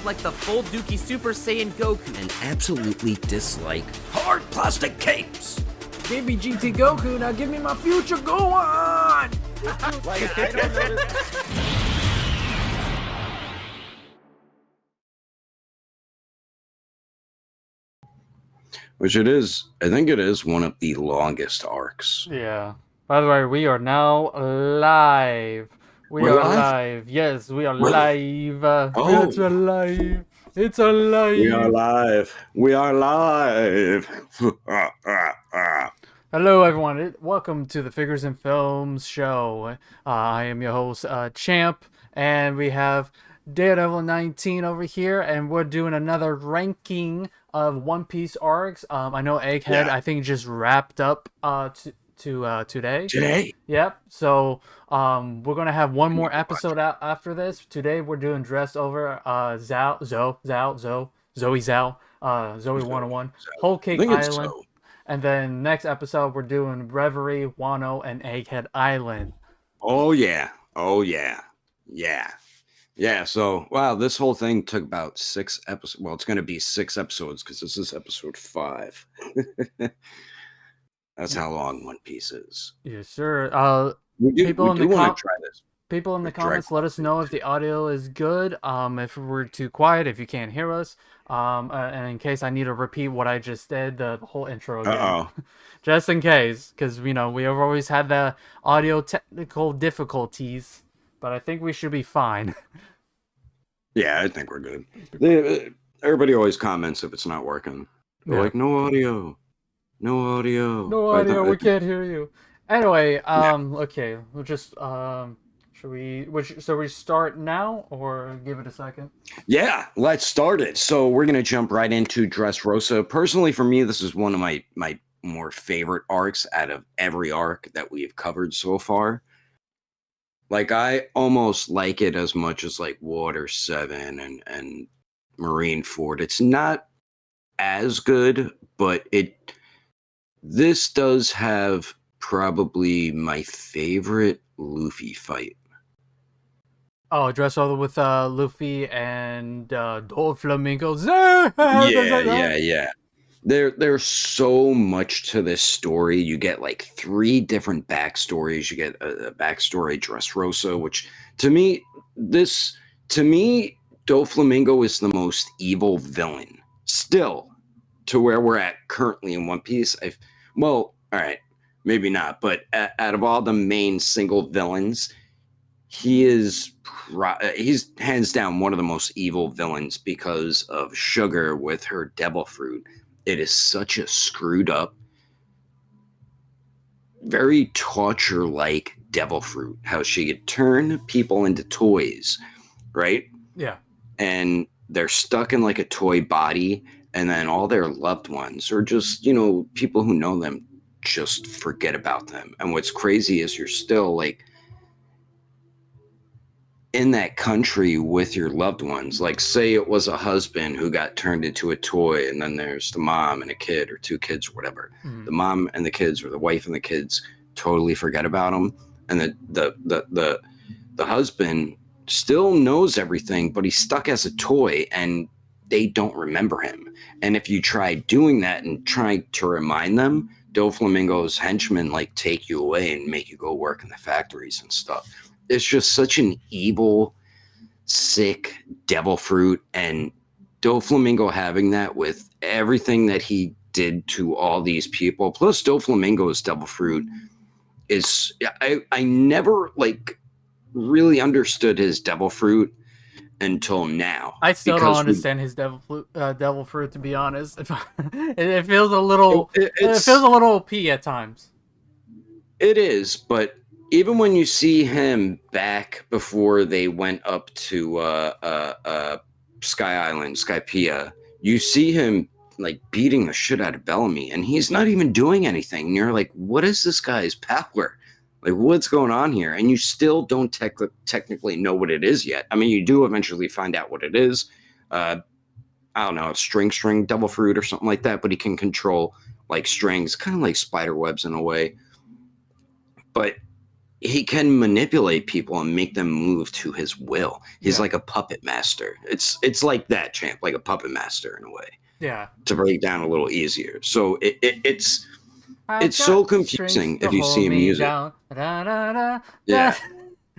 like the full Dookie Super Saiyan Goku and absolutely dislike hard plastic capes. Give me GT Goku, now give me my future, go on! Like, I don't know. Which it is, I think it is one of the longest arcs. Yeah. By the way, we are now live. We're live? Yes, we are Really? live. Oh. It's alive. It's alive. We are live. We are live. Hello, everyone. Welcome to the Figures and Films show. I am your host, Champ, and we have Daredevil 19 over here, and we're doing another ranking of One Piece arcs. I know Egghead, Yeah. I think, just wrapped up today. Today? Yep. So we're gonna have one more episode out after this. Today we're doing Dress Over Zoe Zhao, Zoe 101, Whole I Cake think it's Island. so. And then next episode, we're doing Reverie, Wano, and Egghead Island. Oh, yeah. Oh, yeah. Yeah. Yeah, so, wow, this whole thing took about 6 episodes. Well, it's going to be 6 episodes because this is episode 5. That's how long One Piece is. Yes, sir. We do People in the want to try this. People in the With comments, let us know if the audio is good. If we're too quiet, if you can't hear us. And in case I need to repeat what I just did, the whole intro again. Uh-oh. Just in case, because, we have always had the audio technical difficulties. But I think we should be fine. Yeah, I think we're good. Everybody always comments if it's not working. They're Yeah. like, no audio. No audio. No But audio, we can't hear you. Anyway, okay, we'll just, should we start now, or give it a second? Yeah, let's start it. So we're going to jump right into Dressrosa. Personally, for me, this is one of my more favorite arcs out of every arc that we've covered so far. Like, I almost like it as much as, like, Water 7 and Marineford. It's not as good, but this does have probably my favorite Luffy fight. Oh, Dress Over with Luffy and Doflamingo. Yeah. There's so much to this story. You get like 3 different backstories. You get a backstory Dressrosa, which to me, Doflamingo is the most evil villain still to where we're at currently in One Piece. All right, maybe not, but out of all the main single villains, he's hands down one of the most evil villains because of Sugar with her devil fruit. It is such a screwed up, very torture-like devil fruit. How she could turn people into toys, right? Yeah. And they're stuck in like a toy body, and then all their loved ones, or just, people who know them, just forget about them. And what's crazy is you're still like in that country with your loved ones. Like, say it was a husband who got turned into a toy, and then there's the mom and a kid, or 2 kids or whatever. Mhm. The mom and the kids, or the wife and the kids, totally forget about him, and the husband still knows everything, but he's stuck as a toy, and they don't remember him. And if you try doing that and trying to remind them, Doflamingo's henchmen like take you away and make you go work in the factories and stuff. It's just such an evil, sick devil fruit, and Doflamingo having that with everything that he did to all these people, plus Doflamingo's devil fruit is, I never like really understood his devil fruit until now. I still don't understand his devil fruit, to be honest. It feels a little, it feels a little OP at times. It is, but even when you see him back before they went up to Sky Island, Skypiea, you see him like beating the shit out of Bellamy, and he's not even doing anything. And you're like, what is this guy's power? Like, what's going on here? And you still don't technically know what it is yet. I mean, you do eventually find out what it is. I don't know, string devil fruit or something like that, but he can control like strings, kind of like spider webs in a way. But he can manipulate people and make them move to his will. He's Yeah. like a puppet master. It's like that, champ, like a puppet master in a way. Yeah. To break down a little easier. So it's I've it's so got strength confusing to if you see hold him me use it. down. Da, da, da, da. Yeah.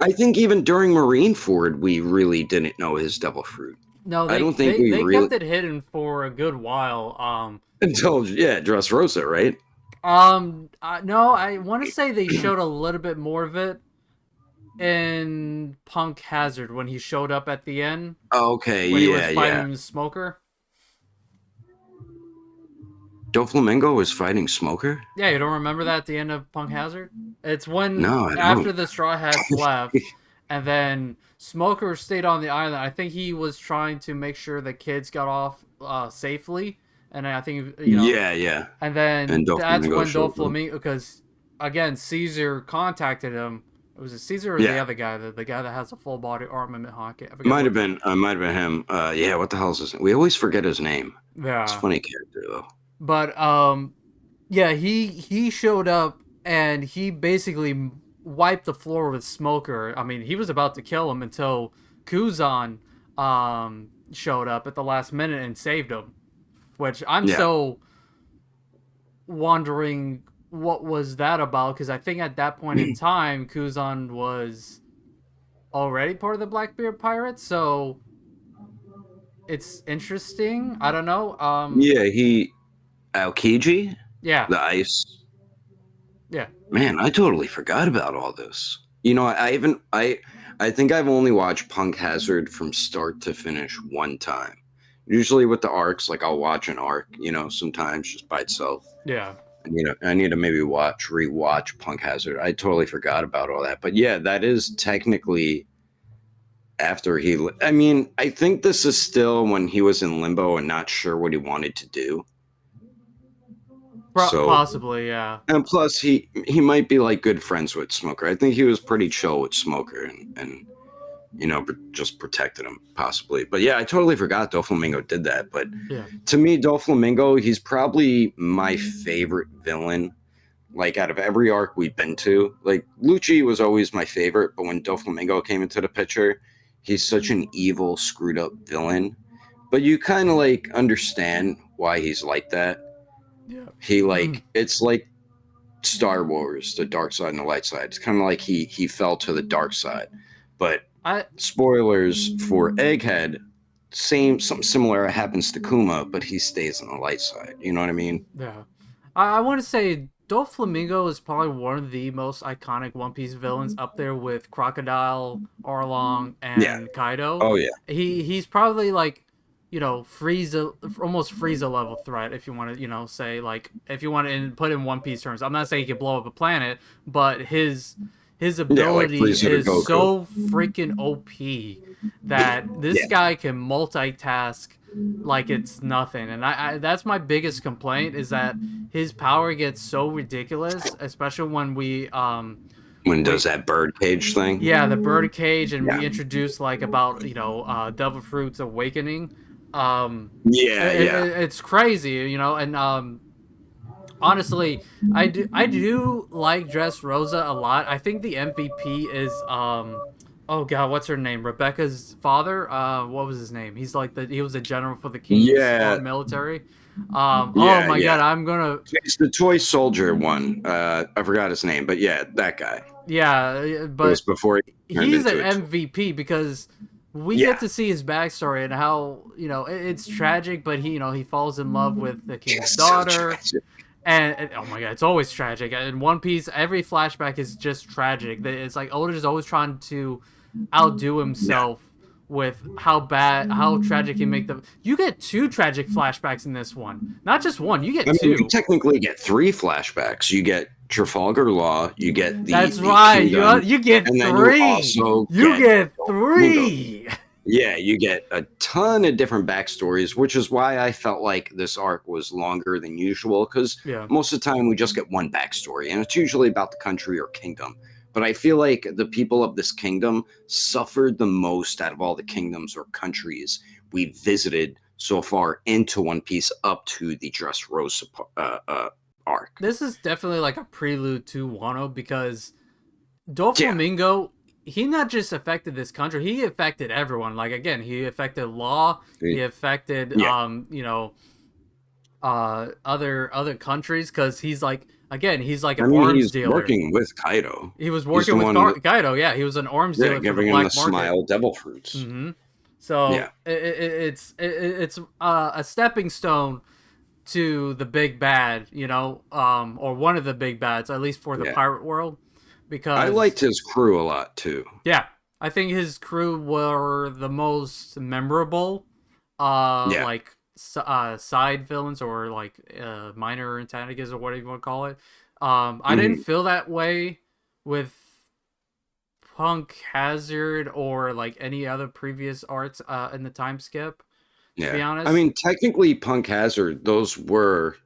I think even during Marineford, we really didn't know his devil fruit. No, I they don't think they we they really kept it hidden for a good while. until Dressrosa, right? No, I want to say they showed a little bit more of it in Punk Hazard when he showed up at the end Okay, when he was yeah. fighting Smoker. Doflamingo was fighting Smoker? Yeah, you don't remember that at the end of Punk Hazard? It's when No, I after don't. the Straw Hats left, and then Smoker stayed on the island. I think he was trying to make sure the kids got off safely, and I think Yeah. and then And that's Doflamingo when showed up. Doflamingo, because again Caesar contacted him. Was it Caesar or the Yeah. other guy, the guy that has a full body armament hockey? I forget Might have what. been him. Yeah, what the hell is his name? We always forget his name. It's a Yeah, funny character though. but yeah, he showed up and he basically wiped the floor with Smoker. I mean, he was about to kill him until Kuzan showed up at the last minute and saved him. Which I'm Yeah. so wondering what was that about, because I think at that point in time Kuzan was already part of the Blackbeard Pirates, so it's interesting. I don't know. Yeah, he Aokiji, Yeah, the ice. yeah. Man, I totally forgot about all this. I think I've only watched Punk Hazard from start to finish one time. Usually with the arcs, like I'll watch an arc, sometimes just by itself. Yeah. I need to maybe rewatch Punk Hazard. I totally forgot about all that. But yeah, that is technically after I mean, I think this is still when he was in limbo and not sure what he wanted to do. So Possibly, yeah. and plus, he might be like good friends with Smoker. I think he was pretty chill with Smoker, and just protected him possibly. But yeah, I totally forgot Doflamingo did that. But Yeah. to me, Doflamingo, he's probably my favorite villain. Like out of every arc we've been to, like Lucci was always my favorite, but when Doflamingo came into the picture, he's such an evil, screwed up villain. But you kind of like understand why he's like that. Yeah. He it's like Star Wars, the dark side and the light side. It's kind of like he fell to the dark side. But spoilers for Egghead, something similar happens to Kuma, but he stays on the light side. You know what I mean? Yeah. I want to say Doflamingo is probably one of the most iconic One Piece villains, up there with Crocodile, Arlong, and Kaido. Oh yeah. He's probably like, Frieza, almost Frieza level threat, if you want to, say, like, if you want to put in One Piece terms. I'm not saying he can blow up a planet, but his ability is so freaking OP that this guy can multitask like it's nothing. And I that's my biggest complaint, is that his power gets so ridiculous, especially when when does that bird cage thing? Yeah, the bird cage, and we introduced like about Devil Fruit's awakening. It's crazy, and honestly, I do like Dressrosa a lot. I think the MVP is oh god, what's her name? Rebecca's father. What was his name? He's like he was a general for the King's military. Oh my god, I'm gonna. It's the toy soldier one. I forgot his name, but yeah, that guy. Yeah, but it was before he's an MVP because we get to see his backstory and how it's tragic, but he falls in love with the king's daughter. And oh my god, it's always tragic. In One Piece, every flashback is just tragic. It's like Oda is always trying to outdo himself with how tragic he make them. You get 2 tragic flashbacks in this one, not just one. You get 2. You technically get 3 flashbacks. You get Trafalgar Law. You get the. That's right. Kingdom, you get 3. You get 3. Yeah, you get a ton of different backstories, which is why I felt like this arc was longer than usual, because most of the time we just get one backstory, and it's usually about the country or kingdom. But I feel like the people of this kingdom suffered the most out of all the kingdoms or countries we visited so far into One Piece up to the Dressrosa arc. This is definitely like a prelude to Wano, because Doflamingo, he not just affected this country, he affected everyone. Like, again, he affected Law, he affected Yeah. other countries, because he's like, again, he's like I an mean, arms he's dealer. working with Kaido. He was He's the working with one that- Kaido. Yeah, he was an arms dealer for the giving him black the market. smile devil fruits. Mm-hmm. So Yeah. it's a stepping stone to the big bad, or one of the big bads, at least for the pirate world. Because I liked his crew a lot too. Yeah, I think his crew were the most memorable. Like side villains, or like minor antagonists, or whatever you want to call it. I didn't feel that way with Punk Hazard or like any other previous arcs in the time skip. To be honest, I mean, technically, Punk Hazard, those were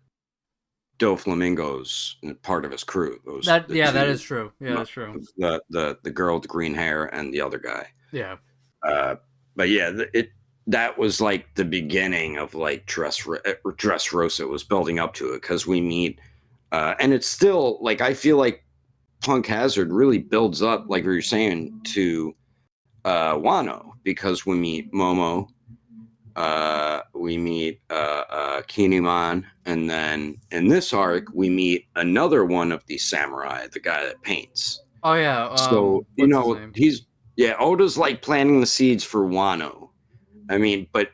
Doflamingo's part of his crew. that is true. Yeah, that's true. The girl with the green hair and the other guy. Yeah. But yeah, that was like the beginning of like Dressrosa. It was building up to it because we meet, and it's still like I feel like Punk Hazard really builds up, like we were saying, to Wano, because we meet Momo, we meet Kinemon, and then in this arc we meet another one of the samurai, the guy that paints. Oh yeah. So he's Oda's like planting the seeds for Wano. I mean, but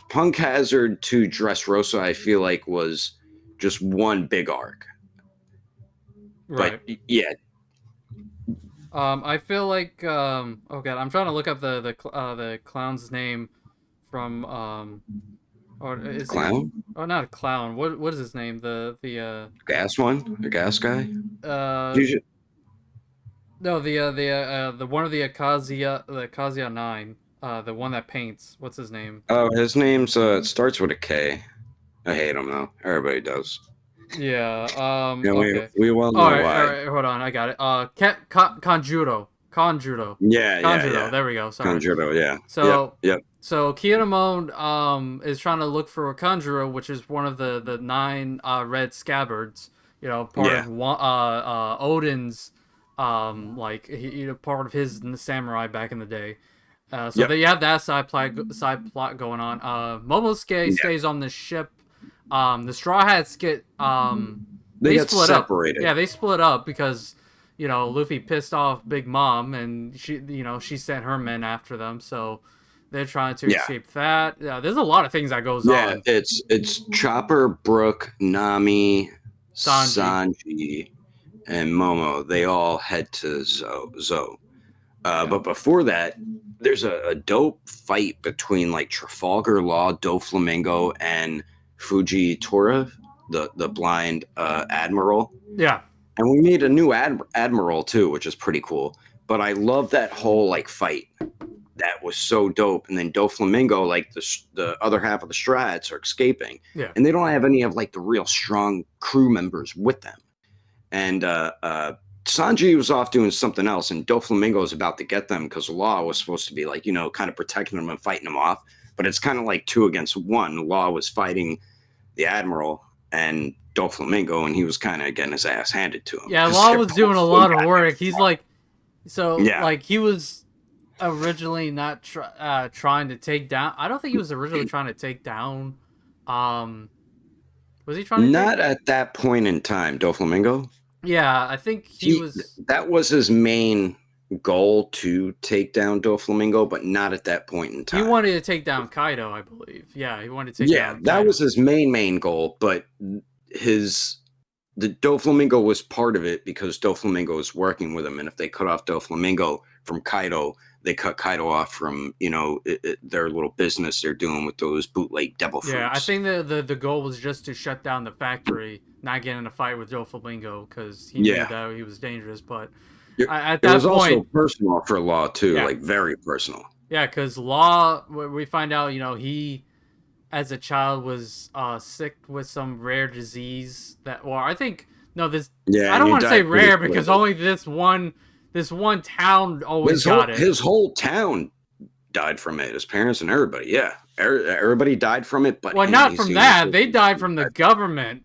Punk Hazard to Dressrosa, I feel like was just one big arc. Right. But yeah. I feel like oh god, I'm trying to look up the clown's name from or is Clown? not a clown. What is his name? The gas one? The gas guy? No, the one of the Akaziya 9, the one that paints. What's his name? Oh, his name's it starts with a K. I hate him though. Everybody does. Yeah. Okay. We well know why. All right, hold on, I got it. Kanjuro. Yeah, Kanjuro. yeah. There we go. Sorry. Kanjuro, yeah. So yep. So Kinemon is trying to look for a Kanjuro, which is one of the 9 red scabbards. Part of Odin's part of his samurai back in the day. So they have that side plot going on. Momosuke stays on the ship. The Straw Hats get they get split separated. up. Yeah, they split up because Luffy pissed off Big Mom, and she sent her men after them. So they're trying to escape that. Yeah, there's a lot of things that goes on. Yeah, it's Chopper, Brook, Nami, Sanji, and Momo. They all head to Zo. But before that, there's a dope fight between like Trafalgar Law, Doflamingo, and Fujitora, the blind admiral. Yeah. And we meet a new admiral too, which is pretty cool. But I love that whole like fight. That was so dope. And then Doflamingo, like the other half of the Strats, are escaping. Yeah. And they don't have any of like the real strong crew members with them. And Sanji was off doing something else, and Doflamingo is about to get them because Law was supposed to be like, kind of protecting them and fighting them off. But it's kind of like 2 against 1. Law was fighting the Admiral and Doflamingo, and he was kind of getting his ass handed to him. Yeah, Law was doing a lot of work. He's like, like he was originally not trying to take down. I don't think he was originally trying to take down. Was he trying to? Not at that point in time, Doflamingo. Yeah, I think he was. That was his main goal, to take down Doflamingo, but not at that point in time. He wanted to take down Kaido, I believe. Yeah, he wanted to take down Kaido. That was his main goal, but the Doflamingo was part of it because Doflamingo was working with him, and if they cut off Doflamingo from Kaido, they cut Kaido off from their little business they're doing with those bootleg devil fruits. Yeah, I think the goal was just to shut down the factory, not get in a fight with Doflamingo, because he knew that he was dangerous. But at that point, it was also personal for Law too, like very personal. Yeah, because Law, we find out, he, as a child, was sick with some rare disease that, I think, I don't want to say rare because only this one town always got it. His whole town died from it. His parents and everybody. Yeah, everybody died from it. But not from that. They died from the government.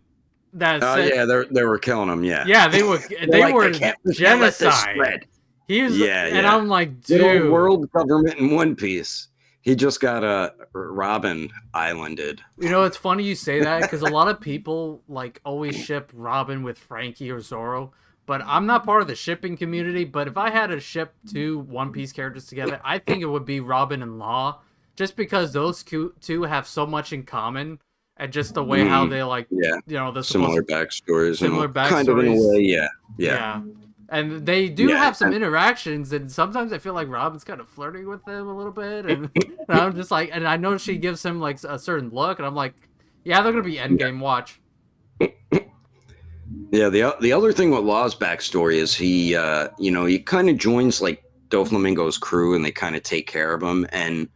that Oh said, yeah, they were killing him. Yeah, yeah, they were we can't let this genocide. spread. He was, Yeah, and yeah. I'm like, Little dude, world government in One Piece. He just got Robin islanded. you know, it's funny you say that because a lot of people like always ship Robin with Frankie or Zoro, but I'm not part of the shipping community. But if I had to ship two One Piece characters together, I think it would be Robin and Law, just because those two have so much in common, and just the way how they like, Yeah, you know, they're similar supposed to, backstories. similar Kind of in a backstories. way. Yeah, yeah, Yeah. And they do yeah. have some interactions, and sometimes I feel like Robin's kind of flirting with them a little bit, and I'm just like, and I know she gives him like a certain look, and I'm like, yeah, they're gonna be endgame. Watch. Yeah, the other thing with Law's backstory is he, he kind of joins like Doflamingo's crew, and they kind of take care of him. And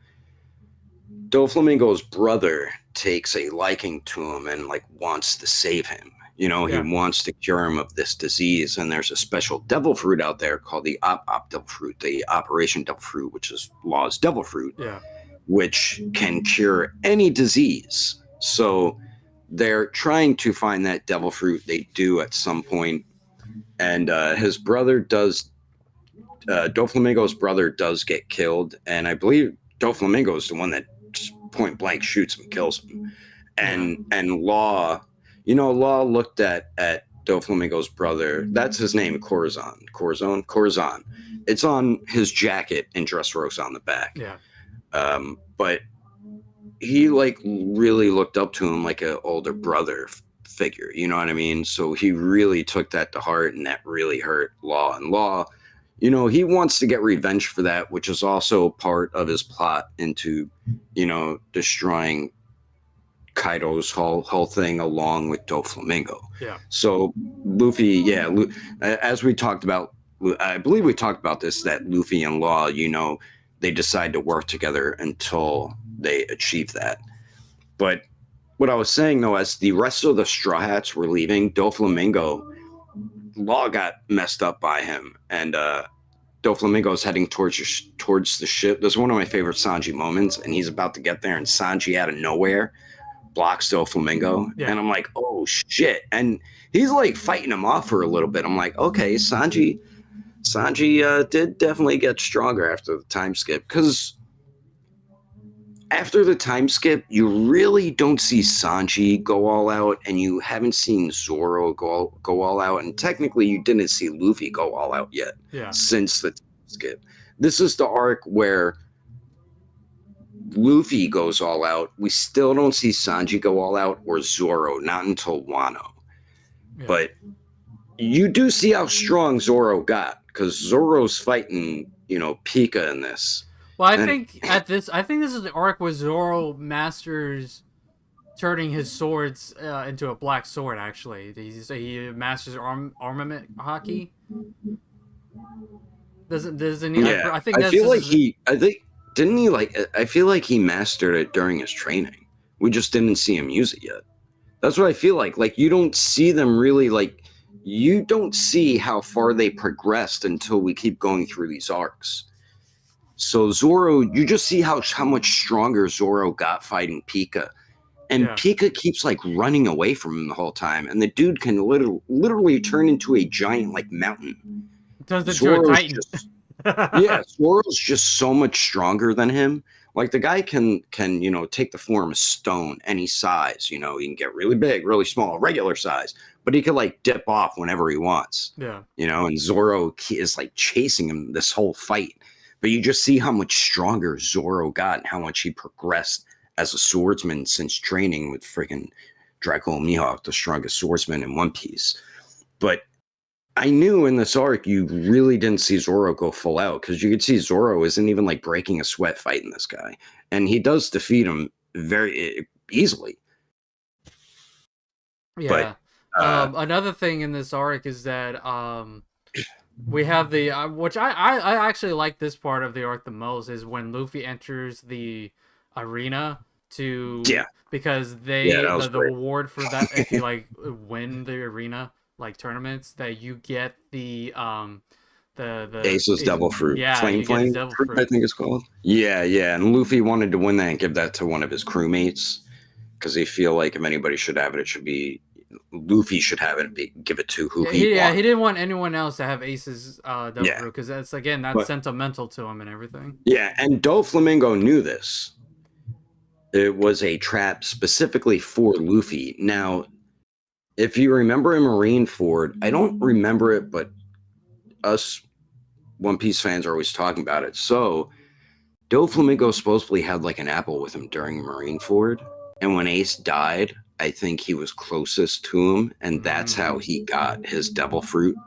Doflamingo's brother takes a liking to him and like wants to save him. He Yeah. wants to cure him of this disease. And there's a special devil fruit out there called the Op Devil Fruit, the Operation Devil Fruit, which is Law's devil fruit, Yeah. which can cure any disease. So they're trying to find that devil fruit. They do at some point, and his brother does. Doflamingo's brother does get killed, and I believe Doflamingo is the one that just point blank shoots him, kills him, and Law, Law looked at Doflamingo's brother. That's his name, Corazon. It's on his jacket and Dressrosa on the back. Yeah. But he like really looked up to him like an older brother figure, you know what I mean? So he really took that to heart, and that really hurt Law. And Law, he wants to get revenge for that, which is also part of his plot into, destroying Kaido's whole thing along with Doflamingo. Yeah. So Luffy, as we talked about, I believe we talked about this, that Luffy and Law, they decide to work together until they achieve that. But what I was saying, though, as the rest of the Straw Hats were leaving, Doflamingo, Law got messed up by him, and Doflamingo is heading towards the ship. There's one of my favorite Sanji moments, and he's about to get there, and Sanji out of nowhere blocks Doflamingo, and I'm like, oh shit! And he's like fighting him off for a little bit. I'm like, okay, Sanji did definitely get stronger after the time skip, because after the time skip, you really don't see Sanji go all out, and you haven't seen Zoro go all out, and technically you didn't see Luffy go all out yet since the time skip. This is the arc where Luffy goes all out. We still don't see Sanji go all out, or Zoro, not until Wano. Yeah. But you do see how strong Zoro got, because Zoro's fighting, Pika in this. Well, I think this is the arc where Zoro masters turning his swords into a black sword. Actually, he masters armament hockey. Doesn't he? Yeah, I think I feel like didn't he like? I feel like he mastered it during his training. We just didn't see him use it yet. That's what I feel like. Like, you don't see them really, like, you don't see how far they progressed until we keep going through these arcs. So Zoro, you just see how much stronger Zoro got fighting Pika. And Pika keeps like running away from him the whole time. And the dude can literally turn into a giant like mountain. Turns into a titan. Zoro's just so much stronger than him. Like, the guy can take the form of stone any size. He can get really big, really small, regular size. But he could like dip off whenever he wants. Yeah. And Zoro is like chasing him this whole fight. But you just see how much stronger Zoro got and how much he progressed as a swordsman since training with freaking Draco Mihawk, the strongest swordsman in One Piece. But I knew in this arc you really didn't see Zoro go full out, because you could see Zoro isn't even like breaking a sweat fighting this guy. And he does defeat him very easily. Yeah. But, another thing in this arc is that we have the which I actually like this part of the arc the most, is when Luffy enters the arena because the reward for that, if you like win the arena like tournaments, that you get the Ace's Devil Fruit. Flame fruit, I think it's called. Yeah, and Luffy wanted to win that and give that to one of his crewmates, because they feel like if anybody should have it, it should be Luffy should have it, give it to who Yeah, he wants. he didn't want anyone else to have Ace's double Yeah. fruit because that's that's But- sentimental to him and everything. Yeah, and Doflamingo knew this. It was a trap specifically for Luffy. Now, if you remember in Marineford, I don't remember it, but us One Piece fans are always talking about it. So, Doflamingo supposedly had like an apple with him during Marineford, and when Ace died, I think he was closest to him, and that's how he got his devil fruit.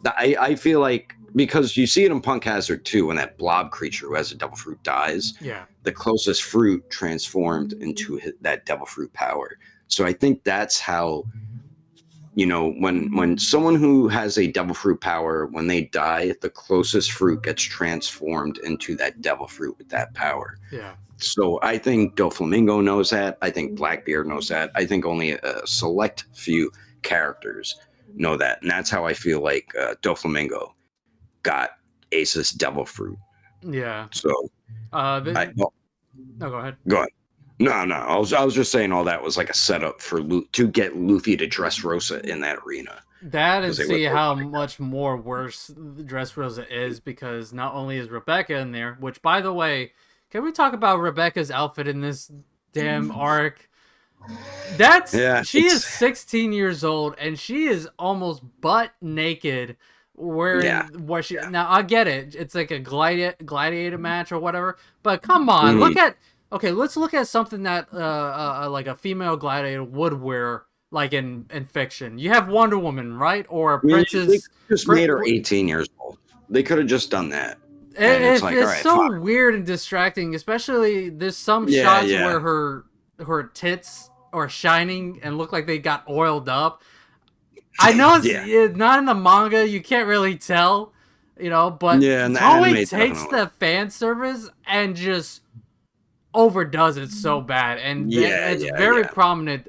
I feel like, because you see it in Punk Hazard too, when that blob creature who has a devil fruit dies, Yeah. the closest fruit transformed into that devil fruit power. So I think that's how, when someone who has a devil fruit power, when they die, the closest fruit gets transformed into that devil fruit with that power. Yeah. So I think Doflamingo knows that. I think Blackbeard knows that. I think only a select few characters know that. And that's how I feel like Doflamingo got Ace's devil fruit. Yeah. So No, go ahead. go ahead. No. I was just saying all that was like a setup for to get Luffy to Dressrosa in that arena. That and see how much more worse Dressrosa is, because not only is Rebecca in there, which, by the way, can we talk about Rebecca's outfit in this damn arc? She is 16 years old and she is almost butt naked wearing what she. Now I get it, it's like a gladiator match or whatever, but come on, let's look at something that like a female gladiator would wear, like in fiction. You have Wonder Woman, right? Or a princess. They just made her 18 years old. They could have just done that. It's so weird and distracting, especially there's some shots where her tits are shining and look like they got oiled up. I know it's not in the manga, you can't really tell, but Toei takes the fan service and just overdoes it so bad, and it's very prominent.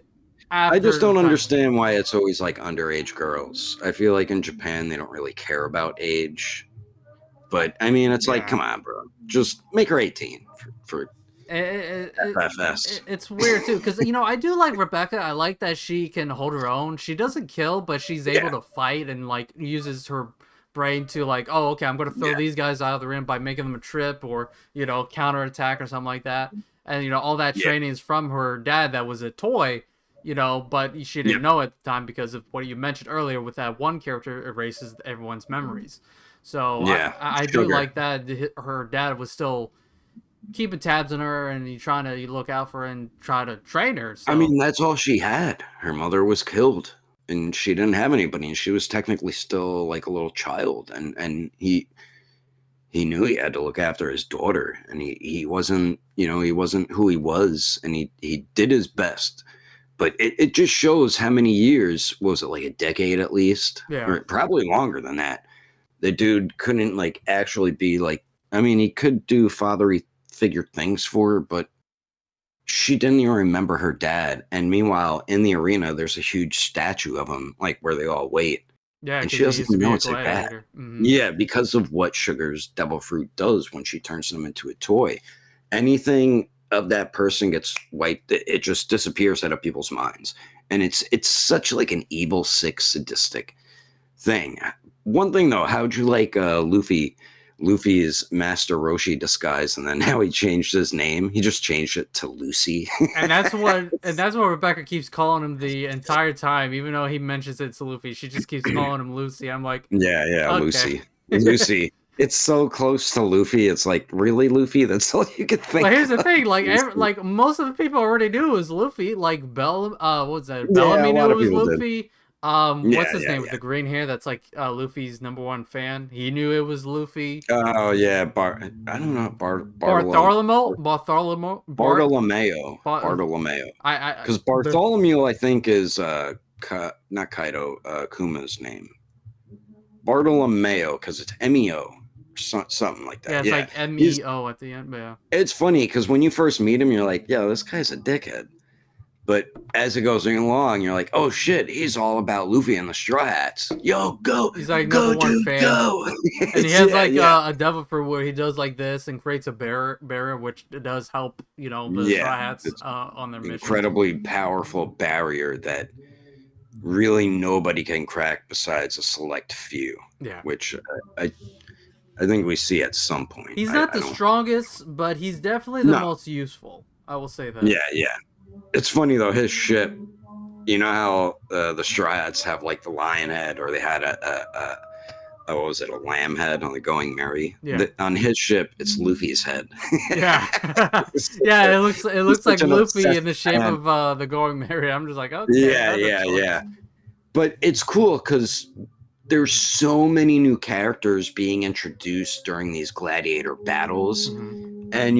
I just don't understand why it's always like underage girls. I feel like in Japan they don't really care about age. But I mean, it's like, come on, bro, just make her 18 for FFS. It's weird too, because I do like Rebecca. I like that she can hold her own. She doesn't kill, but she's able to fight and like uses her brain to like, oh, okay, I'm gonna throw these guys out of the ring by making them a trip or counterattack or something like that. And all that training is from her dad that was a toy. But she didn't know at the time because of what you mentioned earlier with that one character erases everyone's memories. So I do like that her dad was still keeping tabs on her and trying to look out for her and try to train her. So. I mean, that's all she had. Her mother was killed and she didn't have anybody, and she was technically still like a little child, and he knew he had to look after his daughter, and he wasn't he wasn't who he was, and he did his best. But it just shows how many years, was it, like a decade at least? Yeah. Or probably longer than that. The dude couldn't like actually be like, I mean, he could do fatherly figure things for her, but she didn't even remember her dad. And meanwhile, in the arena, there's a huge statue of him, like where they all wait. Yeah, and she doesn't even know it's like that. Mm-hmm. Yeah, because of what Sugar's devil fruit does when she turns them into a toy. Anything of that person gets wiped, it just disappears out of people's minds. And it's such like an evil, sick, sadistic thing. One thing though, how'd you like Luffy's Master Roshi disguise, and then now he changed his name? He just changed it to Lucy. and that's what Rebecca keeps calling him the entire time, even though he mentions it's Luffy. She just keeps calling him Lucy. I'm like, yeah, okay. Lucy. It's so close to Luffy. It's like, really, Luffy? That's all you could think. But here's the thing, like most of the people already knew it was Luffy. Like what's that? Bellamy knew it was Luffy. Did. What's his name with the green hair? That's like Luffy's #1 fan. He knew it was Luffy. Oh yeah, I don't know, Bartholomew. Because Bartholomew, I think, is not Kaido, Kuma's name. Bartolomeo, because it's Meo, something like that. Yeah, it's like Meo at the end. But yeah, it's funny because when you first meet him, you're like, "Yo, this guy's a dickhead." But as it goes along, you're like, "Oh shit, he's all about Luffy and the Straw Hats." Yo, go! He's like go, #1 dude, fan, go! and he has a devil fruit where he does like this and creates a barrier, which does help the Straw Hats on their mission. Incredibly powerful barrier that really nobody can crack besides a select few, Yeah. which I think we see at some point. He's not I the don't. strongest, but he's definitely the No. most useful. I will say that. Yeah, yeah. It's funny though. His ship. You know how the Straw Hats have like the lion head, or they had a what was it, a lamb head on the Going Merry? Yeah. On his ship, it's Luffy's head. Yeah. Yeah, it looks like such an Luffy in the obsessed shape fan. of the Going Merry. I'm just like, okay, Yeah, that's a yeah, choice. yeah. But it's cool because there's so many new characters being introduced during these gladiator battles, Mhm. and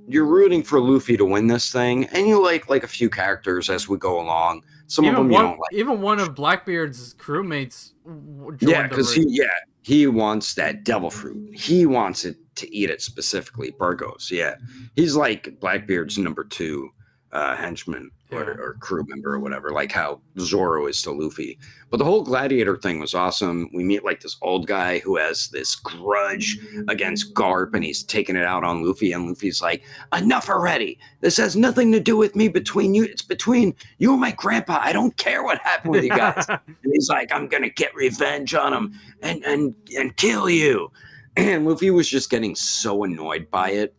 you're rooting for Luffy to win this thing, and you like a few characters as we go along. Some of them you don't like. Even one of Blackbeard's crewmates Yeah, joined the because route. he wants that devil fruit. He wants it to eat it specifically. Burgos, yeah. He's like Blackbeard's number 2 henchman Yeah. or crew member or whatever, like how Zoro is to Luffy. But the whole gladiator thing was awesome. We meet like this old guy who has this grudge against Garp, and he's taking it out on Luffy, and Luffy's like, enough already. This has nothing to do with me between you. It's between you and my grandpa. I don't care what happened with you guys. And he's like, I'm gonna get revenge on him and kill you. And Luffy was just getting so annoyed by it.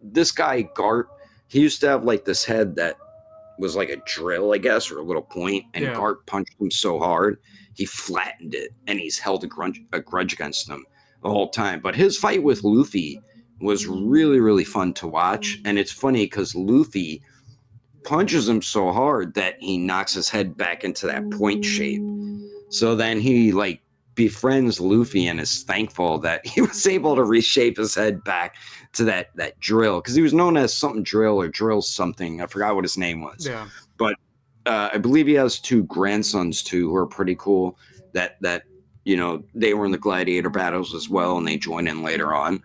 This guy Garp, he used to have like this head that was like a drill, I guess, or a little point, and Yeah. Garp punched him so hard he flattened it, and he's held a grudge against him the whole time. But his fight with Luffy was really, really fun to watch, and it's funny because Luffy punches him so hard that he knocks his head back into that point shape. So then he like befriends Luffy and is thankful that he was able to reshape his head back to that drill, because he was known as something drill or drill something. I forgot what his name was. Yeah. But I believe he has 2 grandsons too who are pretty cool. That they were in the gladiator battles as well, and they join in later on.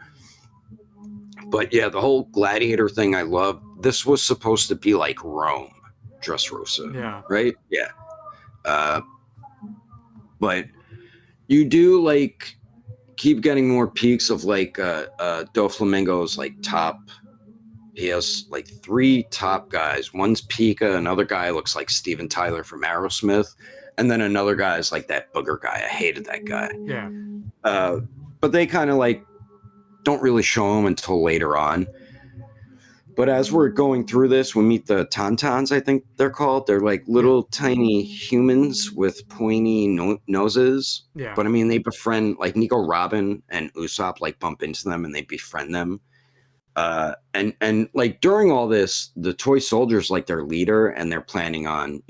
But yeah, the whole gladiator thing I love. This was supposed to be like Rome, Dressrosa. Yeah. Right? Yeah. But you do like keep getting more peaks of like Doflamingo's like top. He has like 3 top guys. One's Pika, another guy looks like Steven Tyler from Aerosmith, and then another guy is like that booger guy. I hated that guy. Yeah. But they kind of like don't really show him until later on. But as we're going through this, we meet the Tauntauns, I think they're called. They're like little tiny humans with pointy noses. Yeah. But I mean, they befriend, like Nico Robin and Usopp like bump into them and they befriend them. And like during all this, the toy soldiers like their leader, and they're planning on,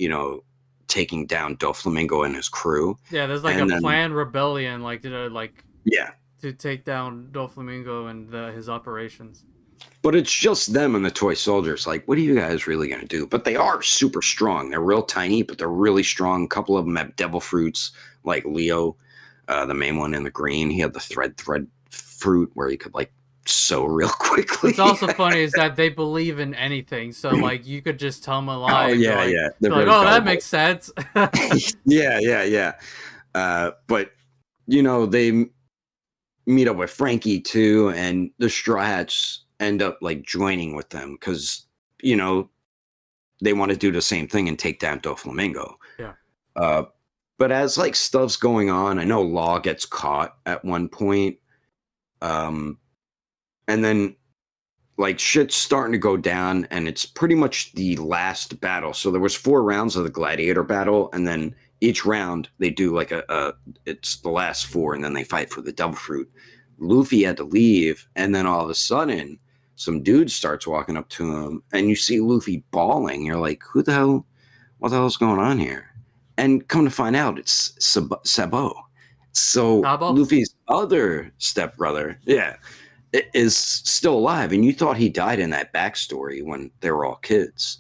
taking down Doflamingo and his crew. Yeah, there's like a planned rebellion, like to take down Doflamingo and his operations. But it's just them and the toy soldiers. Like, what are you guys really going to do? But they are super strong. They're real tiny, but they're really strong. A couple of them have devil fruits, like Leo, the main one in the green. He had the thread fruit where he could like sew real quickly. What's also funny is that they believe in anything. So like you could just tell them a lie. Oh yeah, like, yeah. They're like, oh, that makes sense. Yeah. But they meet up with Frankie too, and the Straw Hats end up like joining with them because they want to do the same thing and take down Doflamingo. Yeah. But as like stuff's going on, I know Law gets caught at one point, and then like shit's starting to go down, and it's pretty much the last battle. So there was 4 rounds of the gladiator battle, and then each round they do like it's the last 4, and then they fight for the devil fruit. Luffy had to leave, and then all of a sudden some dude starts walking up to him, and you see Luffy bawling. You're like, what the hell's going on here? And come to find out, it's Sabo. So Luffy's other stepbrother, is still alive, and you thought he died in that backstory when they were all kids.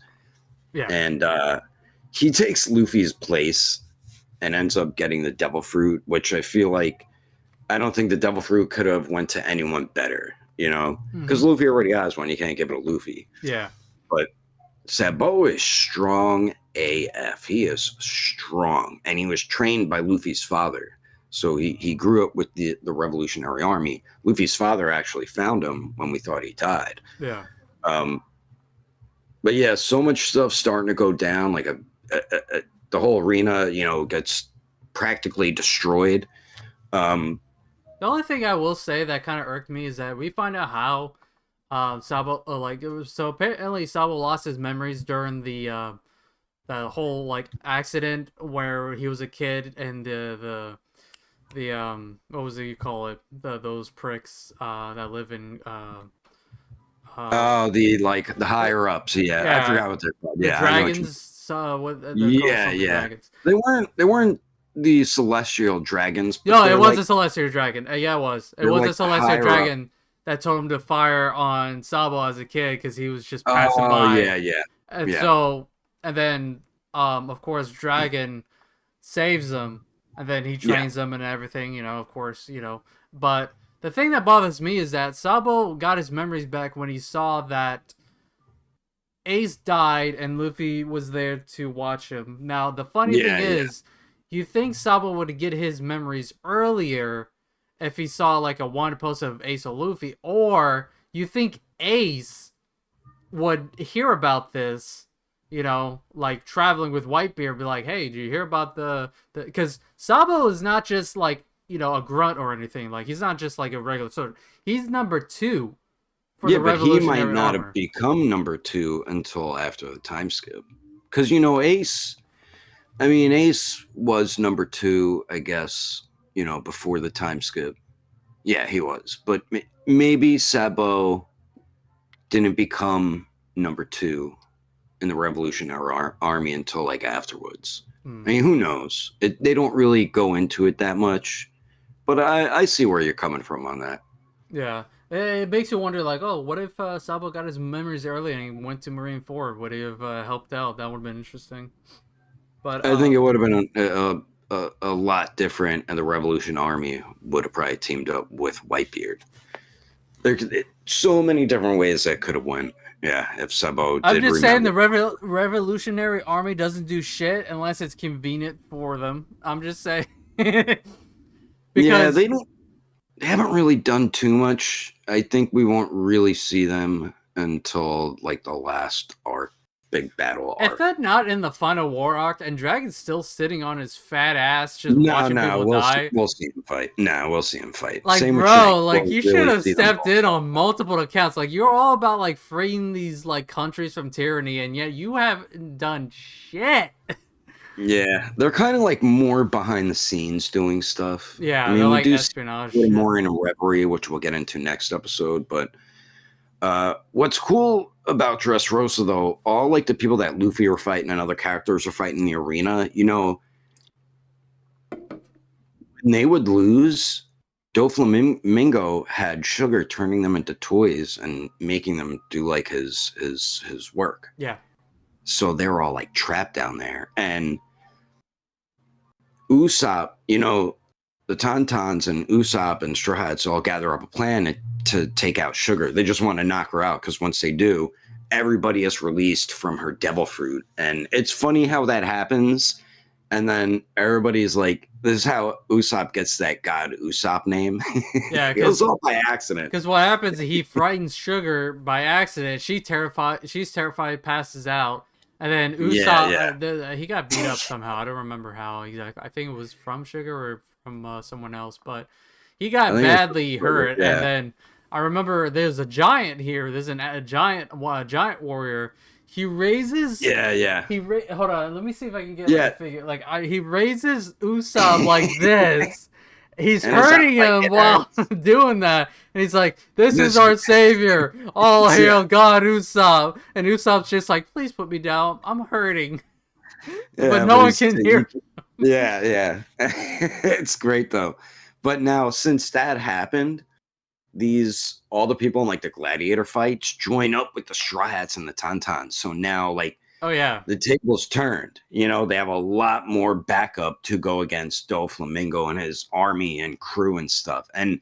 Yeah. And he takes Luffy's place and ends up getting the devil fruit, which I feel like I don't think the devil fruit could have went to anyone better, because Luffy already has one. You can't give it to Luffy. Yeah. But Sabo is strong AF. He is strong, and he was trained by Luffy's father. So he grew up with the Revolutionary Army. Luffy's father actually found him when we thought he died. Yeah. But yeah, so much stuff starting to go down. Like the whole arena, you know, gets practically destroyed. The only thing I will say that kind of irked me is that we find out how Sabo like it was so apparently Sabo lost his memories during the whole like accident where he was a kid and the what was it you call it, those pricks that live in Oh, the higher ups. Yeah, I yeah, forgot what they're called. the Yeah, I know what you. dragons, what they're called, Yeah, something yeah. dragons. They weren't the celestial dragons, but No, it they're was like a celestial dragon. Yeah, it was. It they're was like a celestial higher up. dragon that told him to fire on Sabo as a kid because he was just passing Oh by. yeah, yeah, And yeah, so, and then, of course, Dragon saves him, and then he yeah. trains him and everything, you know, of course, you know. But the thing that bothers me is that Sabo got his memories back when he saw that Ace died and Luffy was there to watch him. Now, the funny thing Yeah, yeah. is, you think Sabo would get his memories earlier if he saw like a wanted poster of Ace or Luffy, or you think Ace would hear about this, you know, like traveling with Whitebeard, be like, hey, do you hear about the because Sabo is not just like, you know, a grunt or anything. Like, he's not just like a regular sword. He's number 2 for Yeah, the but he might revolutionary not have armor. become number 2 until after the time skip. Because, you know, Ace, I mean, Ace was number 2, I guess, you know, before the time skip. Yeah, he was. But maybe Sabo didn't become number 2 in the Revolutionary Army until like afterwards. I mean, who knows? They don't really go into it that much. But I see where you're coming from on that. Yeah. It makes you wonder, like, oh, what if Sabo got his memories early and he went to Marine 4? Would he have helped out? That would have been interesting. But I think it would have been a lot different, and the Revolution Army would have probably teamed up with Whitebeard. There's so many different ways that could have went. Yeah, if Sabo I'm did just saying the remember. Revolutionary Army doesn't do shit unless it's convenient for them. I'm just saying. Because Yeah, they haven't really done too much. I think we won't really see them until like the last arc, big battle if arc. they're not in the final war arc and Dragon's still sitting on his fat ass just No, watching people die. we'll see him fight. No, we'll see him fight. Like, Same with bro, Shanks. like, We'll you should really have see them stepped both in fight. on multiple accounts. Like, you're all about, like, freeing these, like, countries from tyranny, and yet you haven't done shit. Yeah, they're kind of like more behind the scenes doing stuff. Yeah, I they're mean, we like do espionage see shit. more in Reverie, which we'll get into next episode. But what's cool about Dressrosa, though, all like the people that Luffy are fighting and other characters are fighting in the arena, you know, when they would lose, Doflamingo had Sugar turning them into toys and making them do like his work. Yeah. So they're all like trapped down there. And Usopp, you know, the Tauntauns and Usopp and Straw Hats all gather up a plan to take out Sugar. They just want to knock her out because once they do, everybody is released from her devil fruit. And it's funny how that happens. And then everybody's like, this is how Usopp gets that God Usopp name. Yeah, It was all by accident. Because what happens is he frightens Sugar by accident. She's terrified, passes out. And then Usopp, he got beat up somehow. I don't remember how exactly. I think it was from Sugar or from someone else. But he got badly hurt. Yeah. And then I remember there's a giant here. There's a giant warrior. He raises. Yeah. Hold on. Let me see if I can get a figure. Like he raises Usopp like this. He's hurting him while doing that. And he's like, this is our savior. All hail God Usopp. And Usopp's just like, please put me down. I'm hurting. But no one can hear. Yeah. It's great though. But now since that happened, all the people in like the gladiator fights join up with the Straw Hats and the Tauntauns. So now like, oh yeah, the table's turned. You know, they have a lot more backup to go against Doflamingo and his army and crew and stuff. And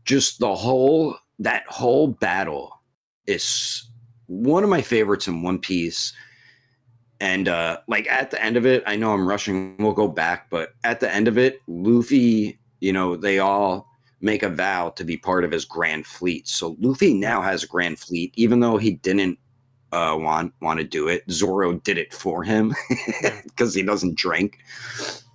just that whole battle is one of my favorites in One Piece. And like at the end of it, I know I'm rushing, we'll go back, but at the end of it, Luffy, you know, they all make a vow to be part of his grand fleet. So Luffy now has a grand fleet, even though he didn't want to do it. Zoro did it for him because he doesn't drink.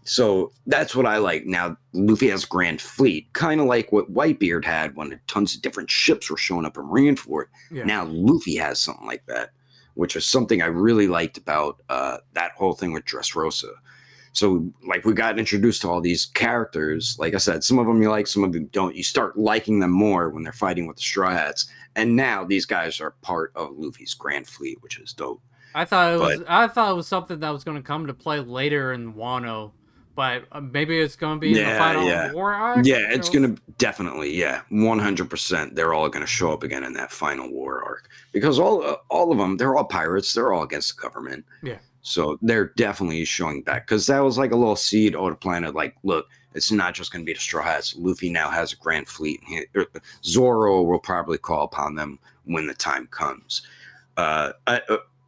So that's what I like. Now Luffy has Grand Fleet, kind of like what Whitebeard had when tons of different ships were showing up in Marineford. Yeah. Now Luffy has something like that, which is something I really liked about that whole thing with Dressrosa. So, like, we got introduced to all these characters. Like I said, some of them you like, some of them don't. You start liking them more when they're fighting with the Straw Hats. And now these guys are part of Luffy's Grand Fleet, which is dope. I thought it was something that was going to come to play later in Wano, but maybe it's going to be in the final war arc. Yeah, it's going to definitely, 100%. They're all going to show up again in that final war arc because all of them, they're all pirates. They're all against the government. Yeah. So they're definitely showing back because that was like a little seed on the planet. Like, look, it's not just going to be the Straw Hats. Luffy now has a Grand Fleet. Zoro will probably call upon them when the time comes.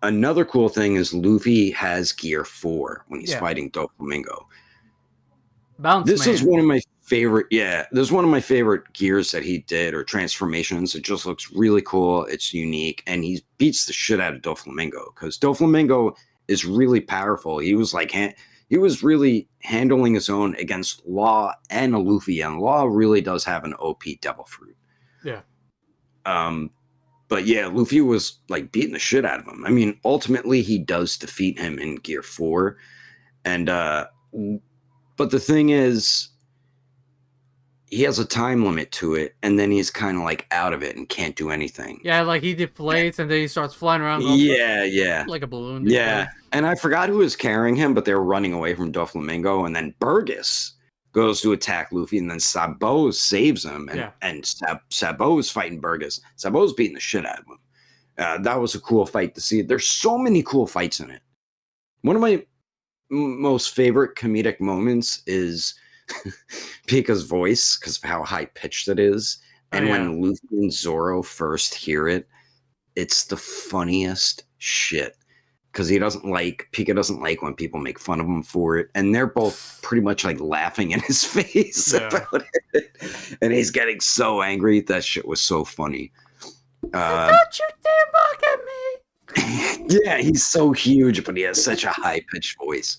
Another cool thing is Luffy has Gear 4 when he's fighting Doflamingo. This is one of my favorite. Yeah, this is one of my favorite gears that he did or transformations. It just looks really cool. It's unique, and he beats the shit out of Doflamingo because Doflamingo is really powerful. He was like he was really handling his own against Law and Luffy, and Law really does have an OP Devil Fruit. Yeah. But yeah, Luffy was like beating the shit out of him. I mean, ultimately he does defeat him in Gear 4, and but the thing is, he has a time limit to it, and then he's kind of like out of it and can't do anything. Yeah, like he deflates and then he starts flying around. Like a balloon. Yeah, and I forgot who was carrying him, but they were running away from Doflamingo, and then Burgess goes to attack Luffy, and then Sabo saves him, and Sabo's fighting Burgess. Sabo's beating the shit out of him. That was a cool fight to see. There's so many cool fights in it. One of my most favorite comedic moments is Pika's voice because of how high pitched it is, and when Luffy and Zoro first hear it, it's the funniest shit because Pika doesn't like when people make fun of him for it, and they're both pretty much like laughing in his face about it, and he's getting so angry. That shit was so funny. Don't you dare mock at me! Yeah, he's so huge, but he has such a high-pitched voice.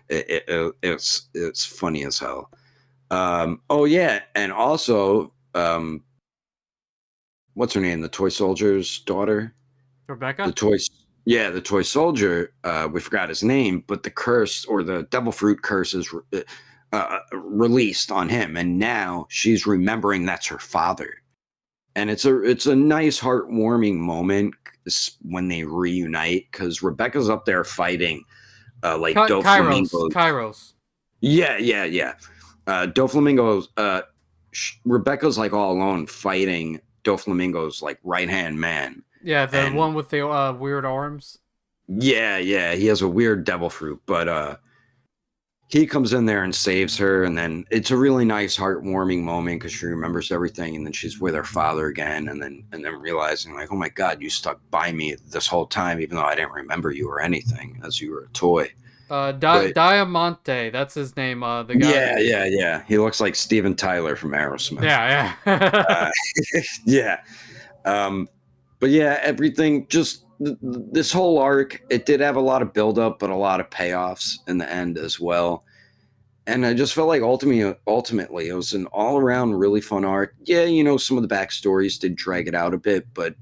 It's funny as hell. And also, what's her name? The toy soldier's daughter, Rebecca. The toy soldier. We forgot his name, but the curse or the devil fruit curse is released on him, and now she's remembering that's her father, and it's a nice, heartwarming moment when they reunite because Rebecca's up there fighting Doflamingo. Kairos. Yeah. Doflamingo. Rebecca's like all alone fighting Doflamingo's like right hand man. Yeah, the one with the weird arms. Yeah. He has a weird devil fruit, but he comes in there and saves her, and then it's a really nice, heartwarming moment because she remembers everything, and then she's with her father again, and then realizing like, oh my God, you stuck by me this whole time, even though I didn't remember you or anything, as you were a toy. Diamante, that's his name. The guy. Yeah. He looks like Steven Tyler from Aerosmith. Yeah. Yeah. But yeah, everything just this whole arc, it did have a lot of buildup, but a lot of payoffs in the end as well. And I just felt like ultimately, it was an all-around really fun arc. Yeah, some of the backstories did drag it out a bit, but,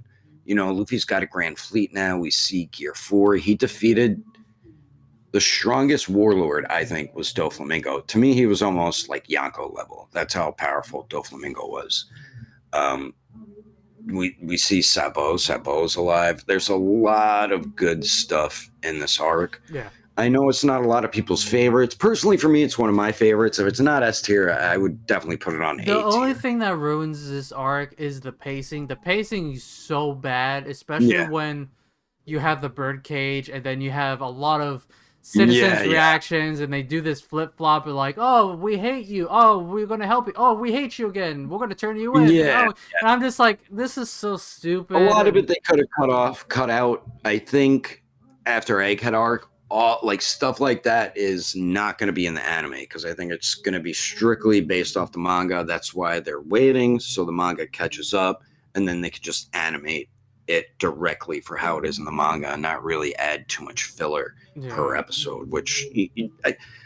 Luffy's got a Grand Fleet now. We see Gear 4. He defeated the strongest warlord, I think, was Doflamingo. To me, he was almost like Yonko level. That's how powerful Doflamingo was. We see Sabo. Sabo's alive. There's a lot of good stuff in this arc. Yeah. I know it's not a lot of people's favorites. Personally, for me, it's one of my favorites. If it's not S tier, I would definitely put it on A tier. The only thing that ruins this arc is the pacing. The pacing is so bad, especially when you have the birdcage and then you have a lot of citizens' reactions, and they do this flip-flop of like, oh, we hate you. Oh, we're going to help you. Oh, we hate you again. We're going to turn you in. Yeah. And I'm just like, this is so stupid. A lot of it they could have cut out. I think after Egghead arc, all like stuff like that is not going to be in the anime because I think it's going to be strictly based off the manga. That's why they're waiting so the manga catches up, and then they could just animate it directly for how it is in the manga and not really add too much filler per episode, which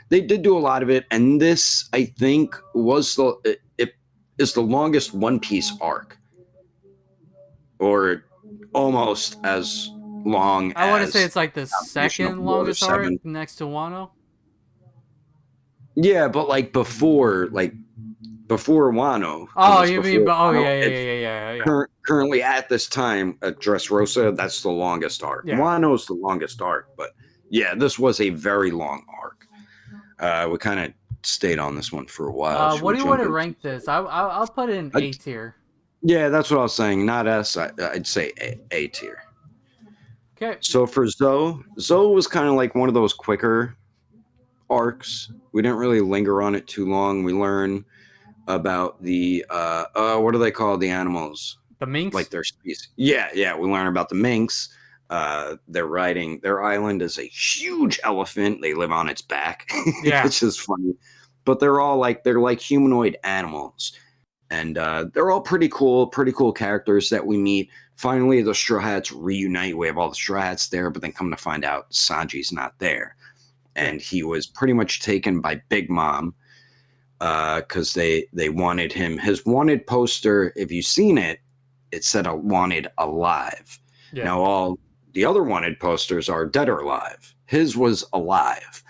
they did do a lot of it. And this, I think, it is the longest One Piece arc, or almost as long I want to as say it's like the Foundation of second Water longest arc 7. next to Wano. Yeah, but like before Wano. Oh, it's you mean? before Oh, Wano, yeah, yeah, it's yeah, yeah, yeah. currently at this time, Dressrosa, that's the longest arc. Yeah. Wano's the longest arc, but yeah, this was a very long arc. We kind of stayed on this one for a while. Should What we do you jump want to into rank this? I'll put it in A tier. Yeah, that's what I was saying. Not S. I'd say A tier. Okay. So for Zoe was kind of like one of those quicker arcs. We didn't really linger on it too long. We learn about the what do they call the animals? The minks. Like their species. Yeah. We learn about the minks. Their island is a huge elephant. They live on its back. Yeah. Which is funny. But they're like humanoid animals. And they're all pretty cool characters that we meet. Finally, the Straw Hats reunite. We have all the Straw Hats there, but then come to find out Sanji's not there. And he was pretty much taken by Big Mom because they wanted him. His wanted poster, if you've seen it, it said wanted alive. Yeah. Now, all the other wanted posters are dead or alive. His was alive.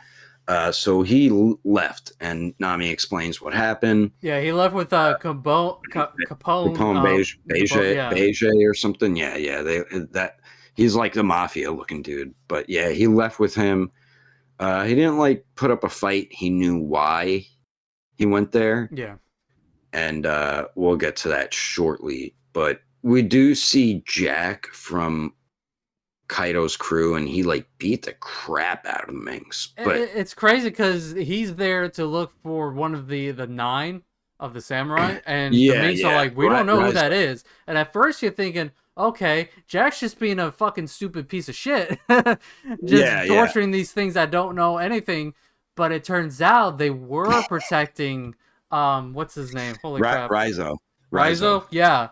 So he left, and Nami explains what happened. Yeah, he left with Capone Beige or something. Yeah. He's like the mafia looking dude. But yeah, he left with him. He didn't like put up a fight. He knew why he went there. Yeah. And we'll get to that shortly. But we do see Jack from Kaido's crew, and he like beat the crap out of the minks. But it's crazy because he's there to look for one of the 9 of the samurai, and the minks are like, we don't know who that is. And at first you're thinking, okay, Jack's just being a fucking stupid piece of shit, torturing these things that don't know anything. But it turns out they were protecting what's his name? Holy crap, Rizzo. Yeah.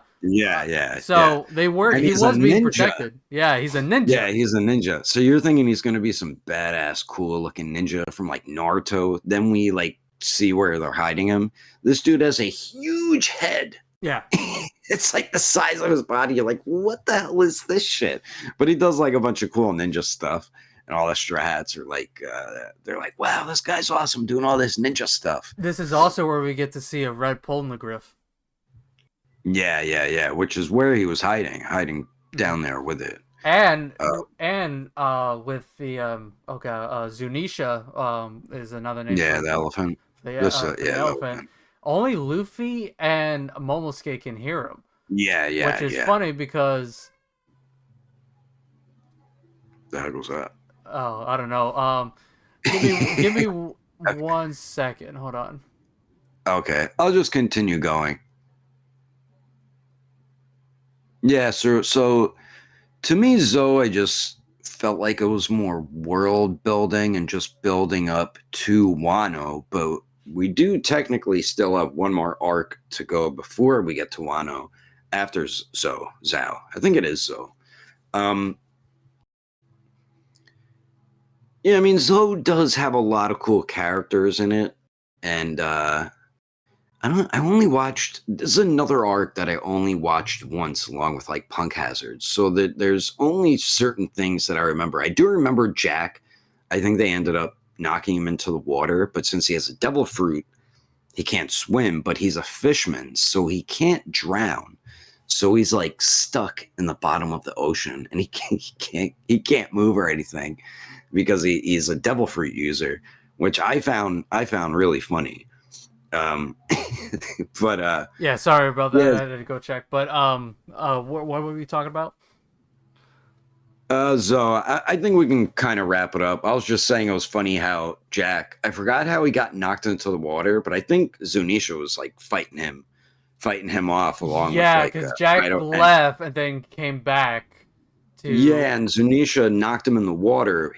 So they were. He was being protected. Yeah, he's a ninja. Yeah, he's a ninja. So you're thinking he's gonna be some badass, cool looking ninja from like Naruto. Then we like see where they're hiding him. This dude has a huge head. Yeah. It's like the size of his body. You're like, what the hell is this shit? But he does like a bunch of cool ninja stuff. And all the Straw Hats are like, they're like, wow, this guy's awesome doing all this ninja stuff. This is also where we get to see a red polygriff. Yeah. Which is where he was hiding down there with it. And with the Zunisha is another name. Yeah, the elephant. The elephant. Only Luffy and Momosuke can hear him. Yeah. Which is funny because. The heck was that? Oh, I don't know. Give me 1 second. Hold on. Okay, I'll just continue going. Yeah, so to me, Zoe, I just felt like it was more world building and just building up to Wano, but we do technically still have one more arc to go before we get to Wano after Zao. I think it is Zoe. Yeah, I mean, Zoe does have a lot of cool characters in it, and I only watched. This is another arc that I only watched once, along with like Punk Hazard. So that there's only certain things that I remember. I do remember Jack. I think they ended up knocking him into the water, but since he has a devil fruit, he can't swim. But he's a fisherman, so he can't drown. So he's like stuck in the bottom of the ocean, and he can't move or anything. Because he's a devil fruit user, which I found really funny. But yeah, sorry about that. I had to go check. But what were we talking about? So I think we can kind of wrap it up. I was just saying it was funny how Jack. I forgot how he got knocked into the water, but I think Zunisha was like fighting him off along. Yeah, with because Jack left and then came back. Yeah, and Zunisha knocked him in the water.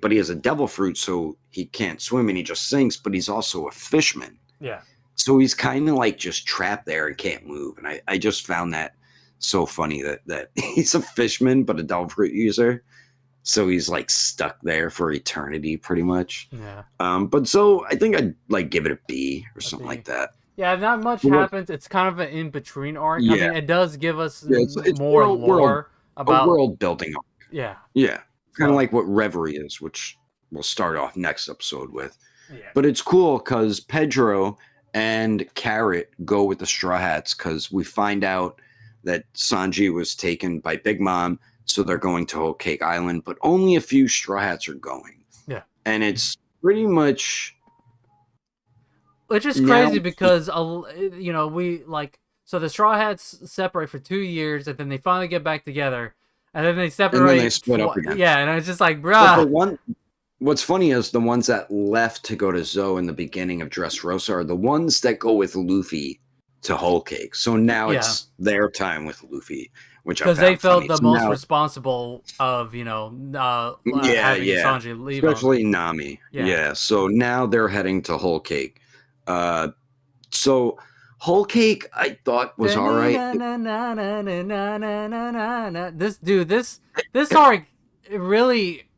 But he has a devil fruit, so he can't swim and he just sinks. But he's also a fisherman. Yeah. So he's kind of like just trapped there and can't move. And I just found that so funny that he's a fisherman but a devil fruit user. So he's like stuck there for eternity, pretty much. Yeah. But so I think I'd like give it a B or something B. like that. Yeah, not much What- happens. It's kind of an in-between arc. I Yeah. mean, it does give us Yeah, it's more world- lore A about. world building. Yeah. Yeah, kind of So- like what Reverie is, which we'll start off next episode with. Yeah. But it's cool because Pedro and Carrot go with the Straw Hats because we find out that Sanji was taken by Big Mom, so they're going to Whole Cake Island, but only a few Straw Hats are going. Yeah. And it's pretty much... Which is Now- crazy because, you know, we like, so the Straw Hats separate for 2 years and then they finally get back together and then they separate. they split up again. Yeah, and it's just like, But the bruh. what's funny is the ones that left to go to Zoe in the beginning of Dressrosa are the ones that go with Luffy to Whole Cake. So now it's their time with Luffy, which I Because they found felt funny. the So most now- responsible of, you know, having yeah. Sanji leave 'em. especially Nami. Yeah. Yeah. So now they're heading to Whole Cake. So Whole Cake I thought was all right. This arc, it really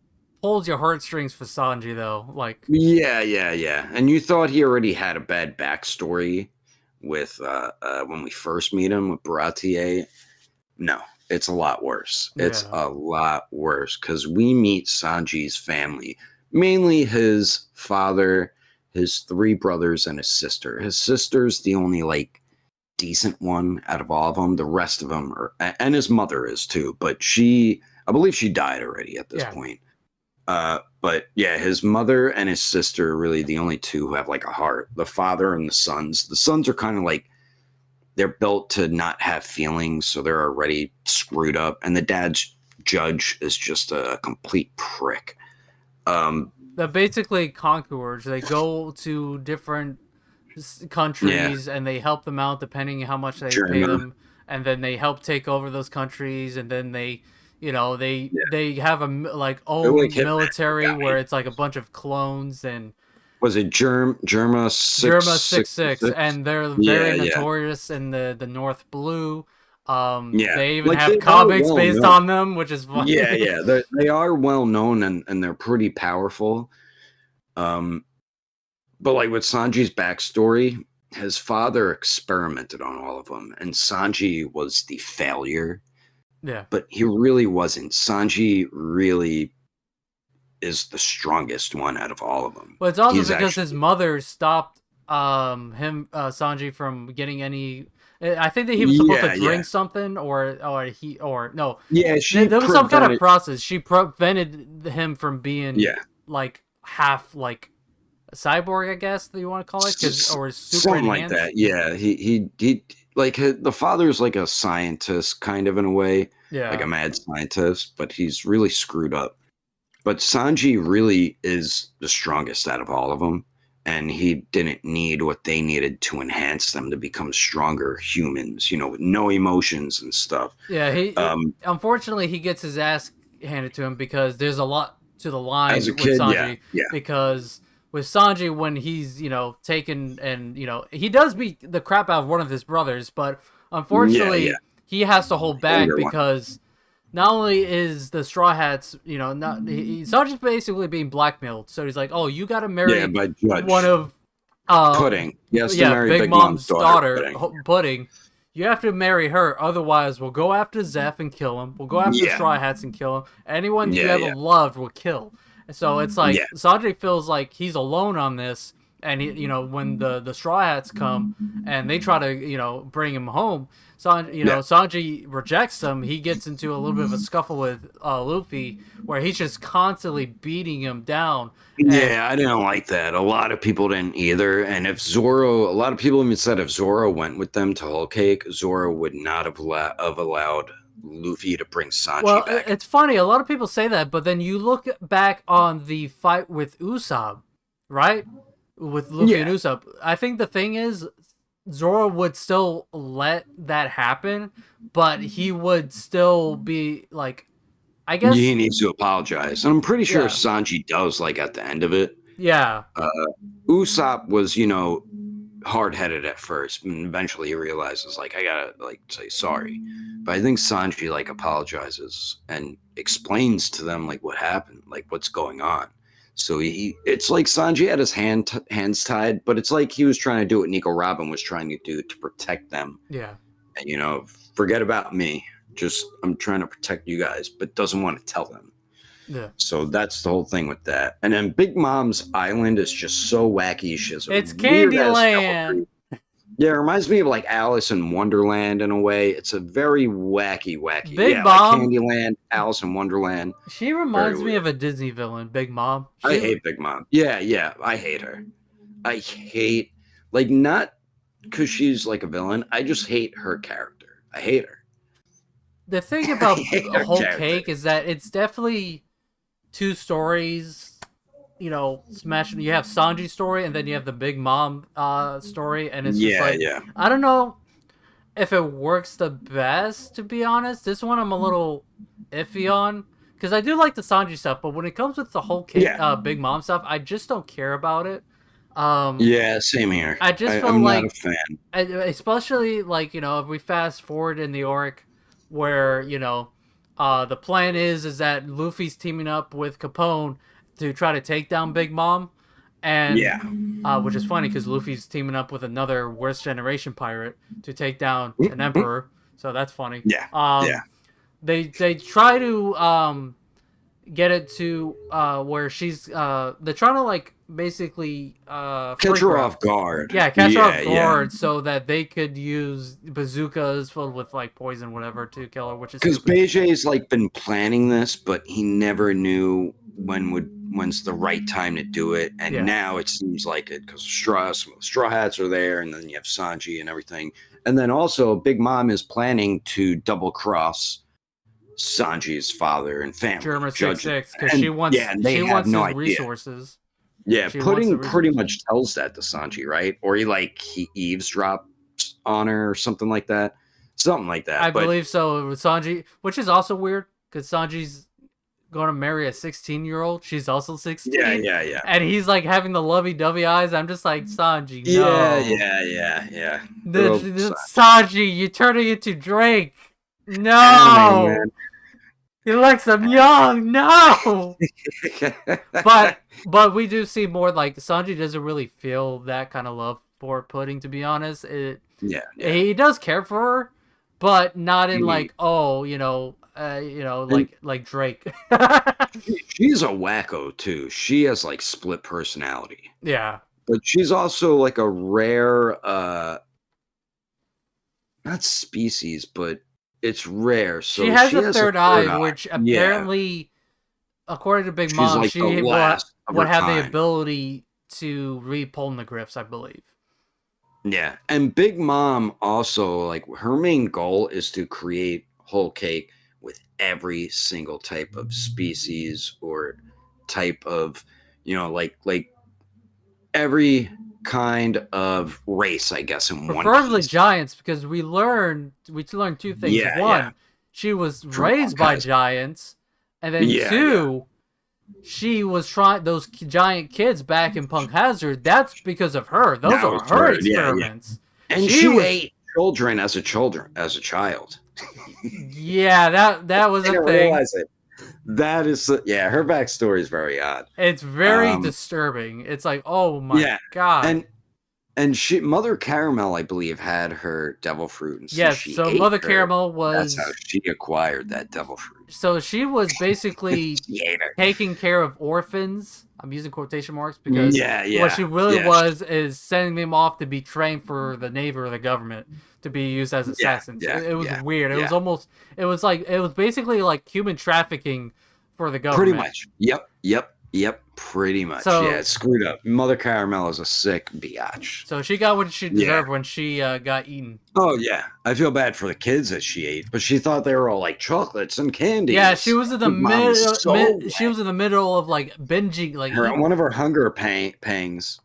pulls your heartstrings for Sanji though. Like, Yeah. And you thought he already had a bad backstory with when we first meet him with Baratier. No, it's a lot worse. It's Yeah. a lot worse because we meet Sanji's family, mainly his father, his 3 brothers, and his sister. His sister's the only like decent one out of all of them. The rest of them are, and his mother is too, but I believe she died already at this point. But yeah, his mother and his sister are really the only 2 who have like a heart. The father and the sons. The sons are kind of like, they're built to not have feelings, so they're already screwed up. And the dad's Judge is just a complete prick. they're basically conquerors. They go to different countries and they help them out depending on how much they pay them, and then they help take over those countries, and then they, you know, they have a like own like military where it's like a bunch of clones and Was it Germa Germa 66, and they're very notorious in the North Blue. They even Like, have they are comics well based known. on them, which is funny. Yeah. They are well known and they're pretty powerful. But like with Sanji's backstory, his father experimented on all of them, and Sanji was the failure. Yeah. But he really wasn't. Sanji really is the strongest one out of all of them. Well, it's also because his mother stopped Sanji from getting any. I think that he was supposed to drink something, or no. Yeah, there was some kind of process. She prevented him from being like half like a cyborg, I guess that you want to call it, or super something enhanced. like that. Yeah, he like the father's like a scientist kind of in a way, like a mad scientist, but he's really screwed up. But Sanji really is the strongest out of all of them, and he didn't need what they needed to enhance them to become stronger humans, you know, with no emotions and stuff. Yeah, unfortunately he gets his ass handed to him because there's a lot to the line As a with kid, Sanji. yeah. Because with Sanji, when he's, you know, taken and, you know, he does beat the crap out of one of his brothers, but unfortunately he has to hold back because not only is the Straw Hats, you know, Sanji's basically being blackmailed. So he's like, oh, you got to marry by Judge. one of Pudding. Yes, to marry Big Mom's daughter, Pudding. Pudding. You have to marry her, otherwise we'll go after Zeph and kill him. We'll go after the Straw Hats and kill him. Anyone you ever loved will kill. So it's like Sanji feels like he's alone on this, and he, you know, when the Straw Hats come and they try to, you know, bring him home, Sanji rejects them. He gets into a little bit of a scuffle with Luffy, where he's just constantly beating him down. Yeah, I didn't like that. A lot of people didn't either. And if Zoro, a lot of people even said if Zoro went with them to Whole Cake, Zoro would not have allowed Luffy to bring Sanji back. It's funny. A lot of people say that, but then you look back on the fight with Usopp, right? With Luffy and Usopp. I think the thing is, Zoro would still let that happen, but he would still be like, I guess he needs to apologize. And I'm pretty sure Sanji does, like at the end of it. Yeah. Usopp was, you know, hard-headed at first, and eventually he realizes, like, I gotta, like, say sorry. But I think Sanji like apologizes and explains to them like what happened, like what's going on. So it's like Sanji had his hands tied, but it's like he was trying to do what Nico Robin was trying to do to protect them. Yeah. And, you know, forget about me. Just I'm trying to protect you guys, but doesn't want to tell them. Yeah. So that's the whole thing with that. And then Big Mom's island is just so wacky. It's Candyland. Yeah, it reminds me of like Alice in Wonderland in a way. It's a very wacky. Big yeah, Mom. like Candyland, Alice in Wonderland. She reminds me of a Disney villain, Big Mom. I hate Big Mom. Yeah, I hate her. I hate, like, not because she's like a villain. I just hate her character. I hate her. The thing about her Whole character. Cake is that it's definitely two stories. You know, smash. You have Sanji's story, and then you have the Big Mom story, and it's just like, I don't know if it works the best, to be honest. This one I'm a little iffy on, because I do like the Sanji stuff, but when it comes with the Whole Cake, Big Mom stuff, I just don't care about it. Yeah, same here. I just feel I'm like, not a fan. Especially like, you know, if we fast forward in the arc where, you know, the plan is that Luffy's teaming up with Capone to try to take down Big Mom, and which is funny because Luffy's teaming up with another worst generation pirate to take down an emperor, so that's funny. They try to get it to where she's they're trying to like basically catch her off guard. Catch her off guard so that they could use bazookas filled with like poison, whatever, to kill her. Which is because Beijing's like been planning this, but he never knew when's the right time to do it, and now it seems like it because straw hats are there, and then you have Sanji and everything, and then also Big Mom is planning to double cross Sanji's father and family. German 6-6, because she wants his resources. Yeah, Pudding pretty much tells that to Sanji, right? Or he eavesdrops on her or something like that. I believe so with Sanji, which is also weird because Sanji's going to marry a 16-year-old. She's also 16. Yeah. And he's like having the lovey-dovey eyes. I'm just like, Sanji, no. Yeah. Sanji, you're turning into Drake. No. He likes them young. No. but we do see more like Sanji doesn't really feel that kind of love for Pudding, to be honest. He does care for her, but not in like, oh, like Drake. She's a wacko too. She has like split personality. Yeah. But she's also like a rare not species, but it's rare. So she has a third eye, which apparently, according to Big Mom, like she would have the ability to read polygriffs, I believe. Yeah, and Big Mom also, like, her main goal is to create Whole Cake with every single type of species or type of, like every kind of race, I guess, in one preferably piece. Giants, because we learned two things. One, she was raised by giants, and then two, she was trying those giant kids back in Punk Hazard. That's because of her. Those are her experiments. And she ate children as a child. Yeah, that was a thing. Realize it. That is, her backstory is very odd. It's very disturbing. It's like, oh my god. And Mother Caramel, I believe, had her devil fruit. And so Mother Caramel was... That's how she acquired that devil fruit. So she was basically taking care of orphans. I'm using quotation marks because what she really was is sending them off to be trained for the Navy or the government to be used as assassins. It was weird. It was basically like human trafficking for the government. Pretty much. Yep. Pretty much. So, it's screwed up. Mother Caramel is a sick biatch. So she got what she deserved when she got eaten. Oh yeah, I feel bad for the kids that she ate, but she thought they were all like chocolates and candies. Yeah, she was in the middle. She was in the middle of like binging, like one of her hunger pangs,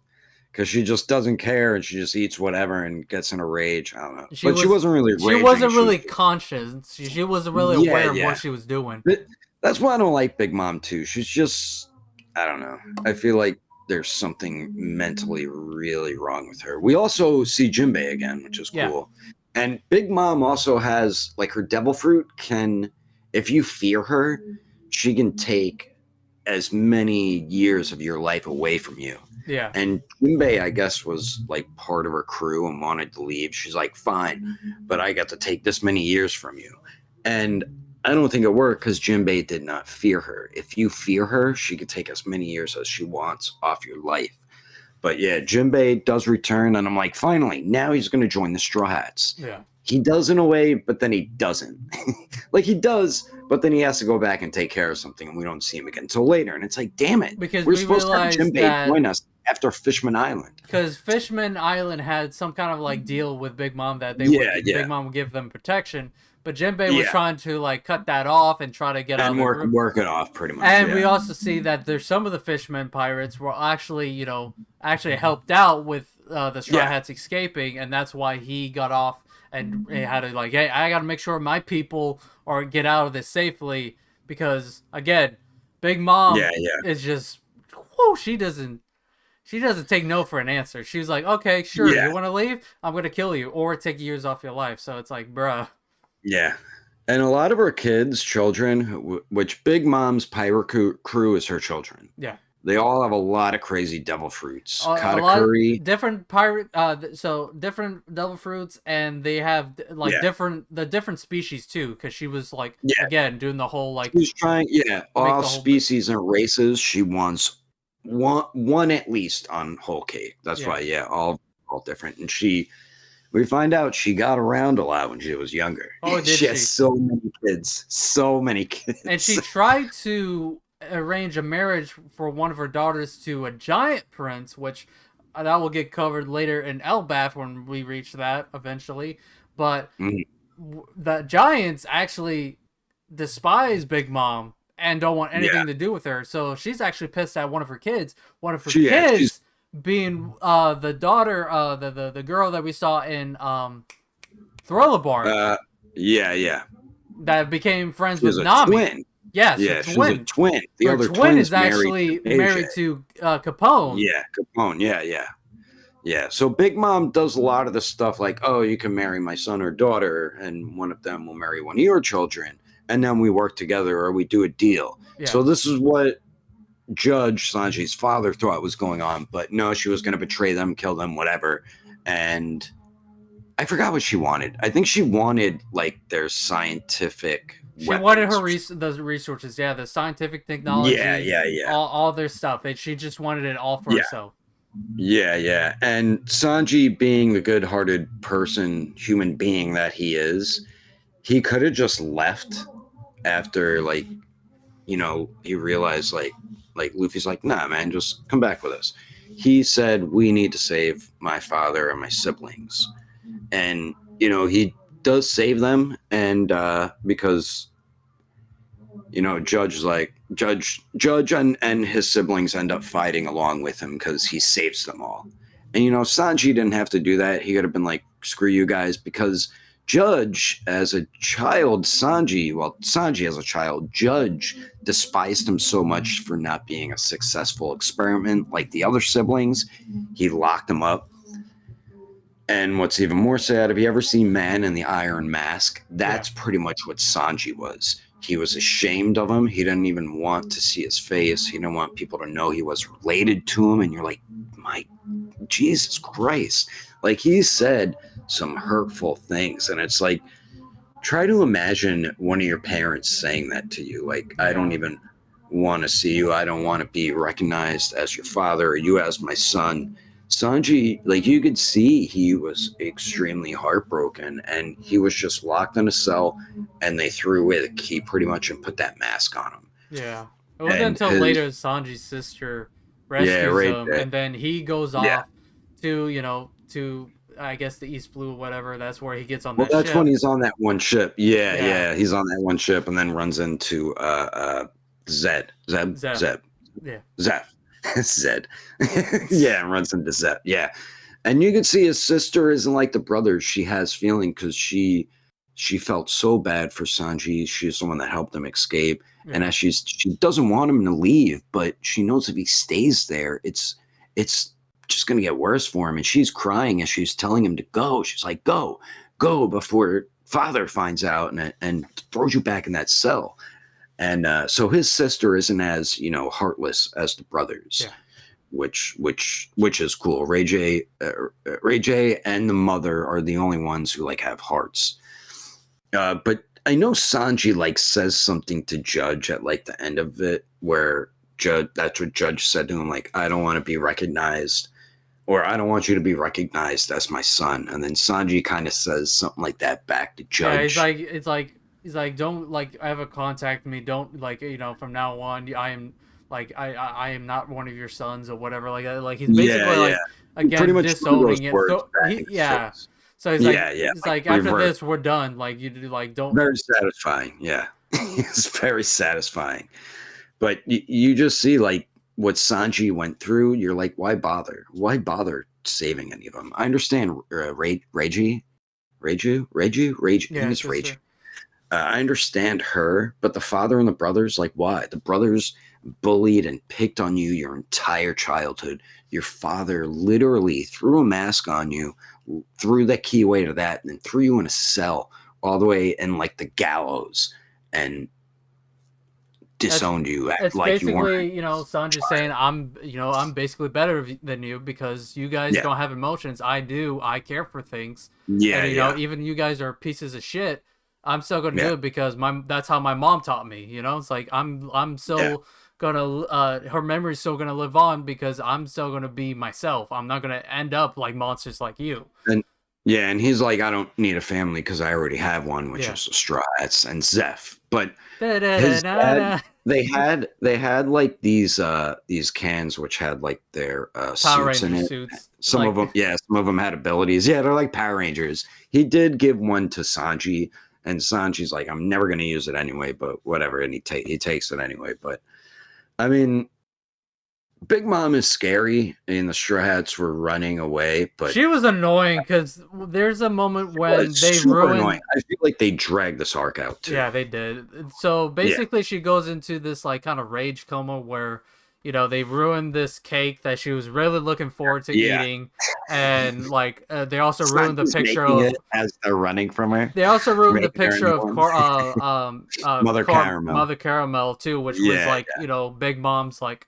because she just doesn't care and she just eats whatever and gets in a rage. I don't know, she wasn't really. She wasn't really conscious. She wasn't really aware of what she was doing. But that's why I don't like Big Mom too. She's just. I don't know. I feel like there's something mentally really wrong with her. We also see Jinbei again, which is cool. And Big Mom also has like her devil fruit can, if you fear her, she can take as many years of your life away from you. Yeah. And Jinbei, I guess, was like part of her crew and wanted to leave. She's like, fine, but I got to take this many years from you. And I don't think it worked because Jinbei did not fear her. If you fear her, she could take as many years as she wants off your life. But yeah, Jinbei does return, and I'm like, finally, now he's going to join the Straw Hats. Yeah. He does in a way, but then he doesn't. Like he does, but then he has to go back and take care of something, and we don't see him again until later. And it's like, damn it, Because we're we supposed to have realized Jinbei that join us after Fishman Island. because Fishman Island had some kind of like deal with Big Mom that Big Mom would give them protection, but Jinbei was trying to like cut that off and try to get out of the group. Work it off pretty much. And we also see that there's some of the Fishman pirates were actually, actually helped out with the Straw Hats escaping, and that's why he got off and he had to like, hey, I got to make sure my people or get out of this safely because again, Big Mom is just, whoa, she doesn't take no for an answer. She's like, okay, sure, you want to leave? I'm gonna kill you or take years off your life. So it's like, bruh. Yeah. And a lot of her kids, children, which Big Mom's pirate crew is her children. Yeah. They all have a lot of crazy devil fruits. A lot Katakuri. of different pirate, so different devil fruits, and they have like different species too. Because she was like again doing the whole like. She's trying, all species and races. She wants one at least on Whole Cake. That's why, all different. And we find out she got around a lot when she was younger. Oh, did she has so many kids, and she tried to arrange a marriage for one of her daughters to a giant prince, which that will get covered later in Elbaf when we reach that eventually. But the giants actually despise Big Mom and don't want anything to do with her. So she's actually pissed at one of her kids. One of her kids being the daughter, the girl that we saw in Thriller Bar. That became friends with Nami. Twin. Yes, she's a twin. The other twin is actually married to Capone. Yeah, Capone. Yeah. So Big Mom does a lot of the stuff like, oh, you can marry my son or daughter, and one of them will marry one of your children, and then we work together or we do a deal. Yeah. So this is what Judge Sanji's father thought was going on, but no, she was going to betray them, kill them, whatever. And I forgot what she wanted. I think she wanted like their scientific. She wanted her the resources, the scientific technology, all their stuff. She just wanted it all for herself. Yeah. And Sanji, being the good-hearted human being that he is, he could have just left after, he realized, like Luffy's like, nah, man, just come back with us. He said, we need to save my father and my siblings. And, he does save them, and because Judge and his siblings end up fighting along with him because he saves them all. And Sanji didn't have to do that. He could have been like, screw you guys, because Judge as a child, Sanji as a child, Judge despised him so much for not being a successful experiment like the other siblings. He locked him up. And what's even more sad, have you ever seen Man in the Iron Mask? That's pretty much what Sanji was. He was ashamed of him. He didn't even want to see his face. He didn't want people to know he was related to him. And you're like, my Jesus Christ. Like, he said some hurtful things. And it's like, try to imagine one of your parents saying that to you. Like, I don't even want to see you. I don't want to be recognized as your father or you as my son. Sanji, like, you could see he was extremely heartbroken, and he was just locked in a cell, and they threw away the key pretty much and put that mask on him. Yeah. It wasn't until later Sanji's sister rescues him, and then he goes off to I guess the East Blue or whatever. That's where he gets on that ship. That's when he's on that one ship. Yeah. He's on that one ship and then runs into Zed. Yeah. Zeph. Zed. And runs into Zed. Yeah. And you can see his sister isn't like the brothers. She has feeling because she felt so bad for Sanji. She's the one that helped him escape. Yeah. And as she doesn't want him to leave, but she knows if he stays there, it's just going to get worse for him. And she's crying as she's telling him to go. She's like, go go before father finds out and throws you back in that cell. And so his sister isn't as, heartless as the brothers. Yeah. Which is cool. Ray J and the mother are the only ones who like have hearts. But I know Sanji like says something to Judge at like the end of it, where that's what Judge said to him, like, I don't want to be recognized, or I don't want you to be recognized as my son. And then Sanji kind of says something like that back to Judge. Yeah, he's like, don't like ever contact me. Don't like, from now on, I am like, I am not one of your sons or whatever. Like he's basically like, again, pretty much disowning it. So, yeah. So he's he's like, after this, we're done. Like you do, like, don't. Very satisfying. Yeah, it's very satisfying. But you just see like what Sanji went through. You're like, why bother? Why bother saving any of them? I understand Reiju. Yeah, it's Reiju. I understand her, but the father and the brothers, like, why? The brothers bullied and picked on you your entire childhood. Your father literally threw a mask on you, threw that key away to that, and then threw you in a cell all the way in like the gallows and disowned you. It's like basically, Sanji saying, I'm basically better than you because you guys don't have emotions. I do. I care for things. Yeah, and, even you guys are pieces of shit. I'm still gonna do it because that's how my mom taught me. It's like I'm still gonna her memory's still gonna live on because I'm still gonna be myself. I'm not gonna end up like monsters like you. And he's like, I don't need a family because I already have one, which is Straw Hats and Zeph. But his dad, they had like these cans which had like their suits in it. Suits. Some of them had abilities. Yeah, they're like Power Rangers. He did give one to Sanji. And Sanji's like, I'm never going to use it anyway, but whatever. And he takes it anyway. But, I mean, Big Mom is scary, and the Straw Hats were running away. But she was annoying because there's a moment when they ruined. Annoying. I feel like they dragged this arc out, too. Yeah, they did. So, basically, she goes into this, like, kind of rage coma where... they ruined this cake that she was really looking forward to eating, and like they also ruined the picture of it as they're running from her. They also ruined the picture of Mother Caramel. Mother Caramel too, which was like Big Mom's like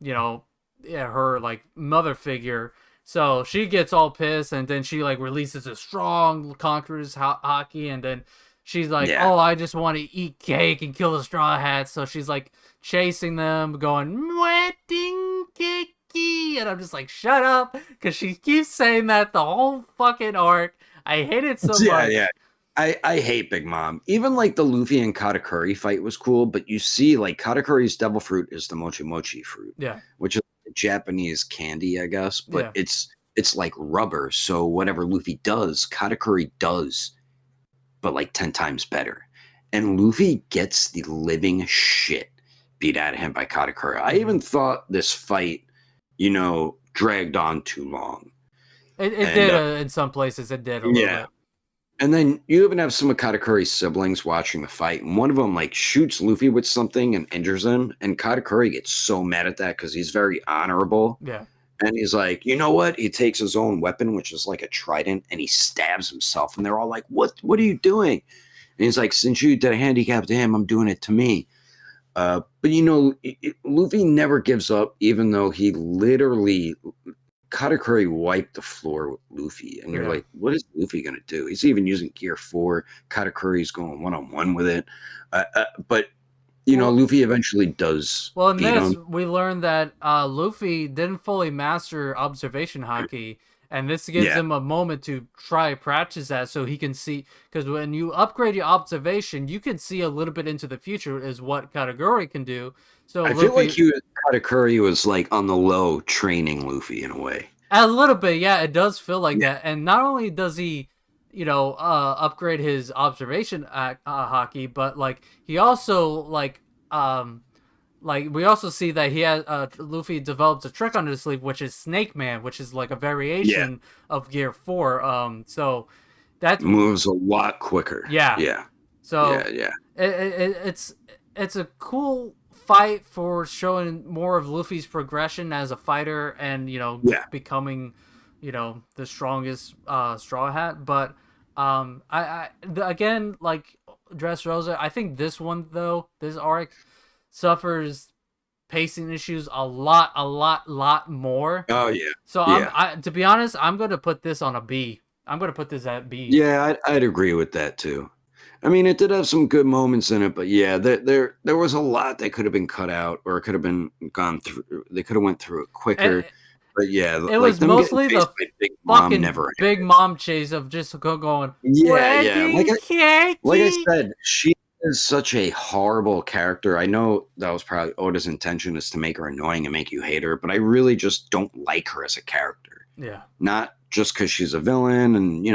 her like mother figure. So she gets all pissed, and then she like releases a strong conqueror's hockey, and then she's like, "Oh, I just want to eat cake and kill the Straw Hats." So she's like chasing them, going wedding cakey, and I'm just like, shut up, because she keeps saying that the whole fucking arc. I hate it so much. Yeah. I hate Big Mom. Even like the Luffy and Katakuri fight was cool, but you see like Katakuri's devil fruit is the mochi mochi fruit, which is a Japanese candy, I guess, but it's like rubber. So whatever Luffy does, Katakuri does, but like 10 times better. And Luffy gets the living shit beat out of him by Katakuri. I even thought this fight, dragged on too long. It did in some places. It did a little bit. And then you even have some of Katakuri's siblings watching the fight, and one of them like shoots Luffy with something and injures him, and Katakuri gets so mad at that because he's very honorable. Yeah. And he's like, you know what? He takes his own weapon, which is like a trident, and he stabs himself. And they're all like, what are you doing? And he's like, since you did a handicap to him, I'm doing it to me. But Luffy never gives up, even though he literally Katakuri wiped the floor with Luffy, and you're like, what is Luffy gonna do? He's even using Gear 4. Katakuri's going one-on-one with it, but Luffy eventually does. Well, in this, we learned that Luffy didn't fully master observation haki. And this gives him a moment to try practice that so he can see, because when you upgrade your observation, you can see a little bit into the future is what Katakuri can do. So I feel like Katakuri was like on the low training Luffy in a way. A little bit, yeah, it does feel like that. And not only does he, upgrade his observation haki, but like he also like we also see that he has Luffy develops a trick under his sleeve, which is Snake Man, which is like a variation of Gear 4. So that moves a lot quicker. Yeah. So it's a cool fight for showing more of Luffy's progression as a fighter and becoming the strongest Straw Hat. But Again, like Dressrosa, I think this one though, this arc suffers pacing issues a lot more. Oh yeah, So yeah, to be honest, I'm gonna put this on a B. I'm gonna put this at B. yeah. I'd agree with that too. I mean, it did have some good moments in it, but yeah, there was a lot that could have been cut out, or it could have been gone through. They could have went through it And quicker. But yeah, it like was them getting mostly chased the by Big Mom fucking never. big mom chase of just going, Yeah, yeah. wedding cake. Like I said, she is such a horrible character. I know that was probably Oda's intention is to make her annoying and make you hate her, but I really just don't like her as a character. Yeah. Not just because she's a villain, and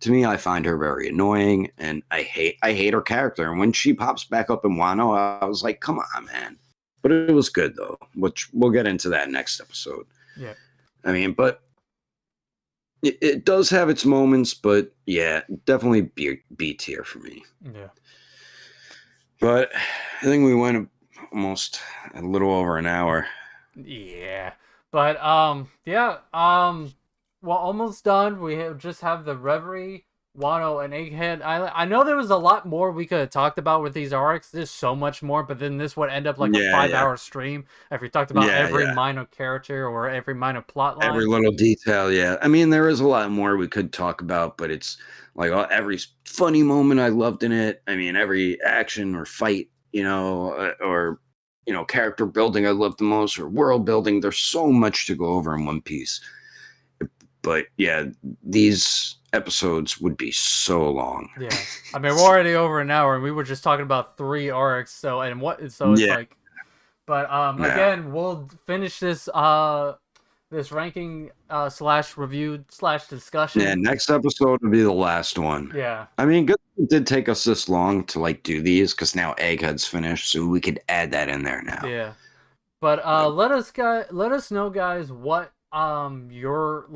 to me, I find her very annoying, and I hate her character. And when she pops back up in Wano, I was like, come on, man. But it was good though, which we'll get into that next episode. Yeah. I mean, but it does have its moments, but yeah, definitely B tier for me. Yeah. But I think we went almost a little over an hour. Yeah. But yeah, well, almost done. Just have the Reverie, Wano, and Egghead Island. I know there was a lot more we could have talked about with these arcs. There's so much more, but then this would end up like a 5-hour stream if we talked about every minor character or every minor plot line. Every little detail, yeah. I mean, there is a lot more we could talk about, but it's like every funny moment I loved in it. I mean, every action or fight, or character building I loved the most, or world building. There's so much to go over in One Piece. But yeah, these episodes would be so long. Yeah, I mean, we're already over an hour, and we were just talking about 3 arcs. So it's like, but again, we'll finish this this ranking / review / discussion. Yeah, next episode will be the last one. Yeah, I mean, good. It did take us this long to do these because now Egghead's finished, so we could add that in there now. Yeah, but let us know, guys, what your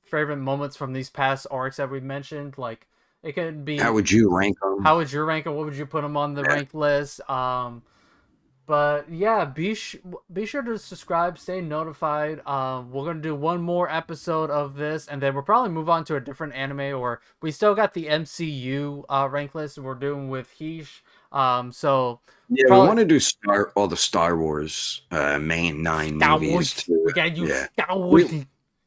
favorite moments from these past arcs that we mentioned. Like, it could be, how would you rank them? How would you rank them? What would you put them on the rank list? But yeah, be sure to subscribe, stay notified. We're gonna do one more episode of this, and then we'll probably move on to a different anime. Or we still got the MCU rank list we're doing with Heish. So yeah, we want to do all the Star Wars main 9 movies too. We gotta do Star Wars.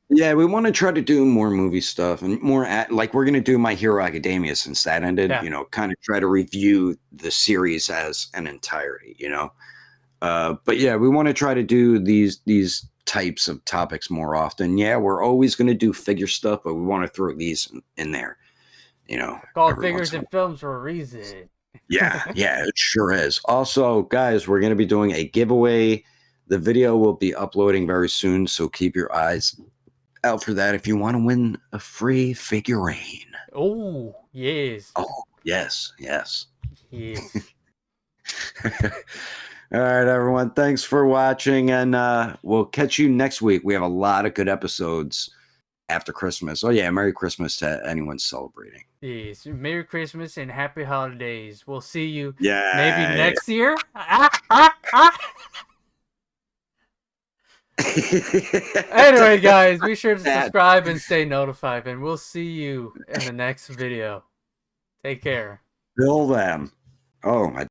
Yeah, we want to try to do more movie stuff and more we're going to do My Hero Academia since that ended, kind of try to review the series as an entirety, but yeah, we want to try to do these types of topics more often. Yeah, we're always going to do figure stuff, but we want to throw these in there, Called Figures and Films for a reason. Yeah, it sure is. Also, guys, we're going to be doing a giveaway. The video will be uploading very soon, so keep your eyes out for that if you want to win a free figurine. Oh, yes. Oh, yes. Yes. All right, everyone. Thanks for watching, and we'll catch you next week. We have a lot of good episodes after Christmas. Oh, yeah. Merry Christmas to anyone celebrating. Yes. Merry Christmas and happy holidays. We'll see you maybe next year. Anyway, guys, be sure to subscribe and stay notified, and we'll see you in the next video. Take care. Bill them. Oh, my